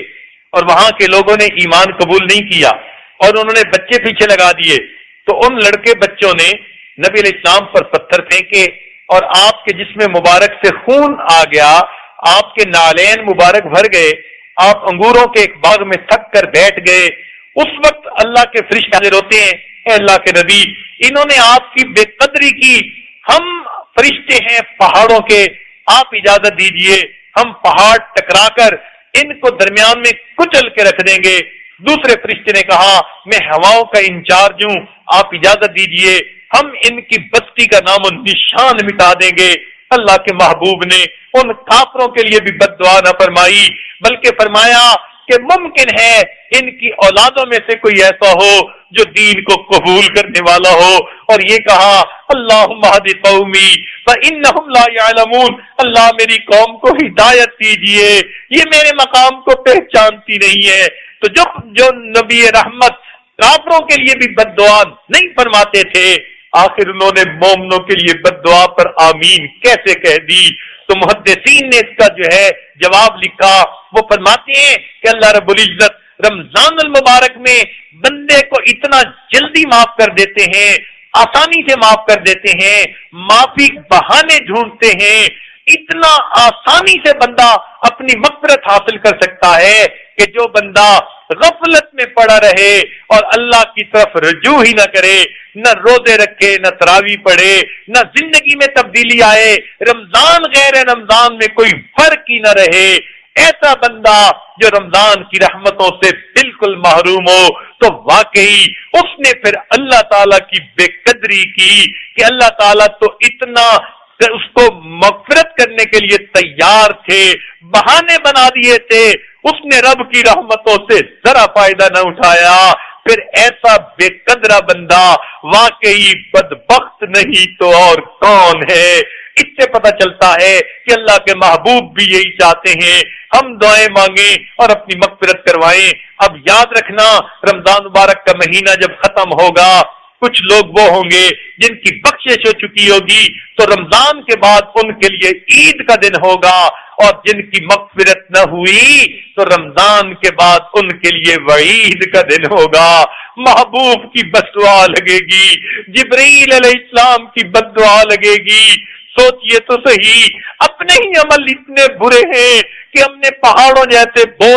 اور وہاں کے لوگوں نے ایمان قبول نہیں کیا اور انہوں نے بچے پیچھے لگا دیے تو ان لڑکے بچوں نے نبی علیہ السلام پر پتھر پھینکے اور آپ کے جسم مبارک سے خون آ گیا، آپ کے نالین مبارک بھر گئے، آپ انگوروں کے ایک باغ میں تھک کر بیٹھ گئے. اس وقت اللہ کے فرشتے حاضر ہوتے ہیں، اے اللہ کے نبی انہوں نے آپ کی بے قدری کی، ہم فرشتے ہیں پہاڑوں کے، آپ اجازت دیجئے ہم پہاڑ ٹکرا کر ان کو درمیان میں کچل کے رکھ دیں گے. دوسرے فرشتے نے کہا میں ہواؤں کا انچارج ہوں، آپ اجازت دیجئے ہم ان کی بستی کا نام و نشان مٹا دیں گے. اللہ کے محبوب نے ان کافروں کے لیے بھی بد دعا نہ فرمائی بلکہ فرمایا کہ ممکن ہے ان کی اولادوں میں سے کوئی ایسا ہو جو دین کو قبول کرنے والا ہو، اور یہ کہا اللہم اہد قومی فانہم لا یعلمون، اللہ میری قوم کو ہدایت دیجئے، یہ میرے مقام کو پہچانتی نہیں ہے. تو جو نبی رحمت کافروں کے لیے بھی بد دعا نہیں فرماتے تھے، آخر انہوں نے مومنوں کے لیے بد دعا پر آمین کیسے کہہ دی؟ تو محدثین نے اس کا جو ہے جواب لکھا، وہ فرماتے ہیں کہ اللہ رب العزت رمضان المبارک میں بندے کو اتنا جلدی معاف کر دیتے ہیں، آسانی سے معاف کر دیتے ہیں، معافی بہانے ڈھونڈتے ہیں. اتنا آسانی سے بندہ اپنی مغفرت حاصل کر سکتا ہے کہ جو بندہ غفلت میں پڑا رہے اور اللہ کی طرف رجوع ہی نہ کرے، نہ روزے رکھے، نہ تراویح پڑھے، نہ زندگی میں تبدیلی آئے، رمضان غیر رمضان میں کوئی فرق ہی نہ رہے، ایسا بندہ جو رمضان کی رحمتوں سے بالکل محروم ہو، تو واقعی اس نے پھر اللہ تعالیٰ کی بے قدری کی کہ اللہ تعالیٰ تو اتنا اس کو مغفرت کرنے کے لیے تیار تھے، بہانے بنا دیے تھے، اس نے رب کی رحمتوں سے ذرا فائدہ نہ اٹھایا. پھر ایسا بے قدرہ بندہ واقعی بدبخت نہیں تو اور کون ہے؟ اس سے پتہ چلتا ہے کہ اللہ کے محبوب بھی یہی چاہتے ہیں ہم دعائیں مانگیں اور اپنی مغفرت کروائیں. اب یاد رکھنا رمضان مبارک کا مہینہ جب ختم ہوگا کچھ لوگ وہ ہوں گے جن کی بخشش ہو چکی ہوگی تو رمضان کے بعد ان کے لیے عید کا دن ہوگا، اور جن کی مغفرت نہ ہوئی تو رمضان کے بعد ان کے لیے وعید کا دن ہوگا. محبوب کی بد دعا لگے گی، جبرائیل علیہ السلام کی بد دعا لگے گی. سوچئے تو صحیح، اپنے ہی عمل اتنے برے ہیں کہ ہم نے پہاڑوں جیسے بوجھ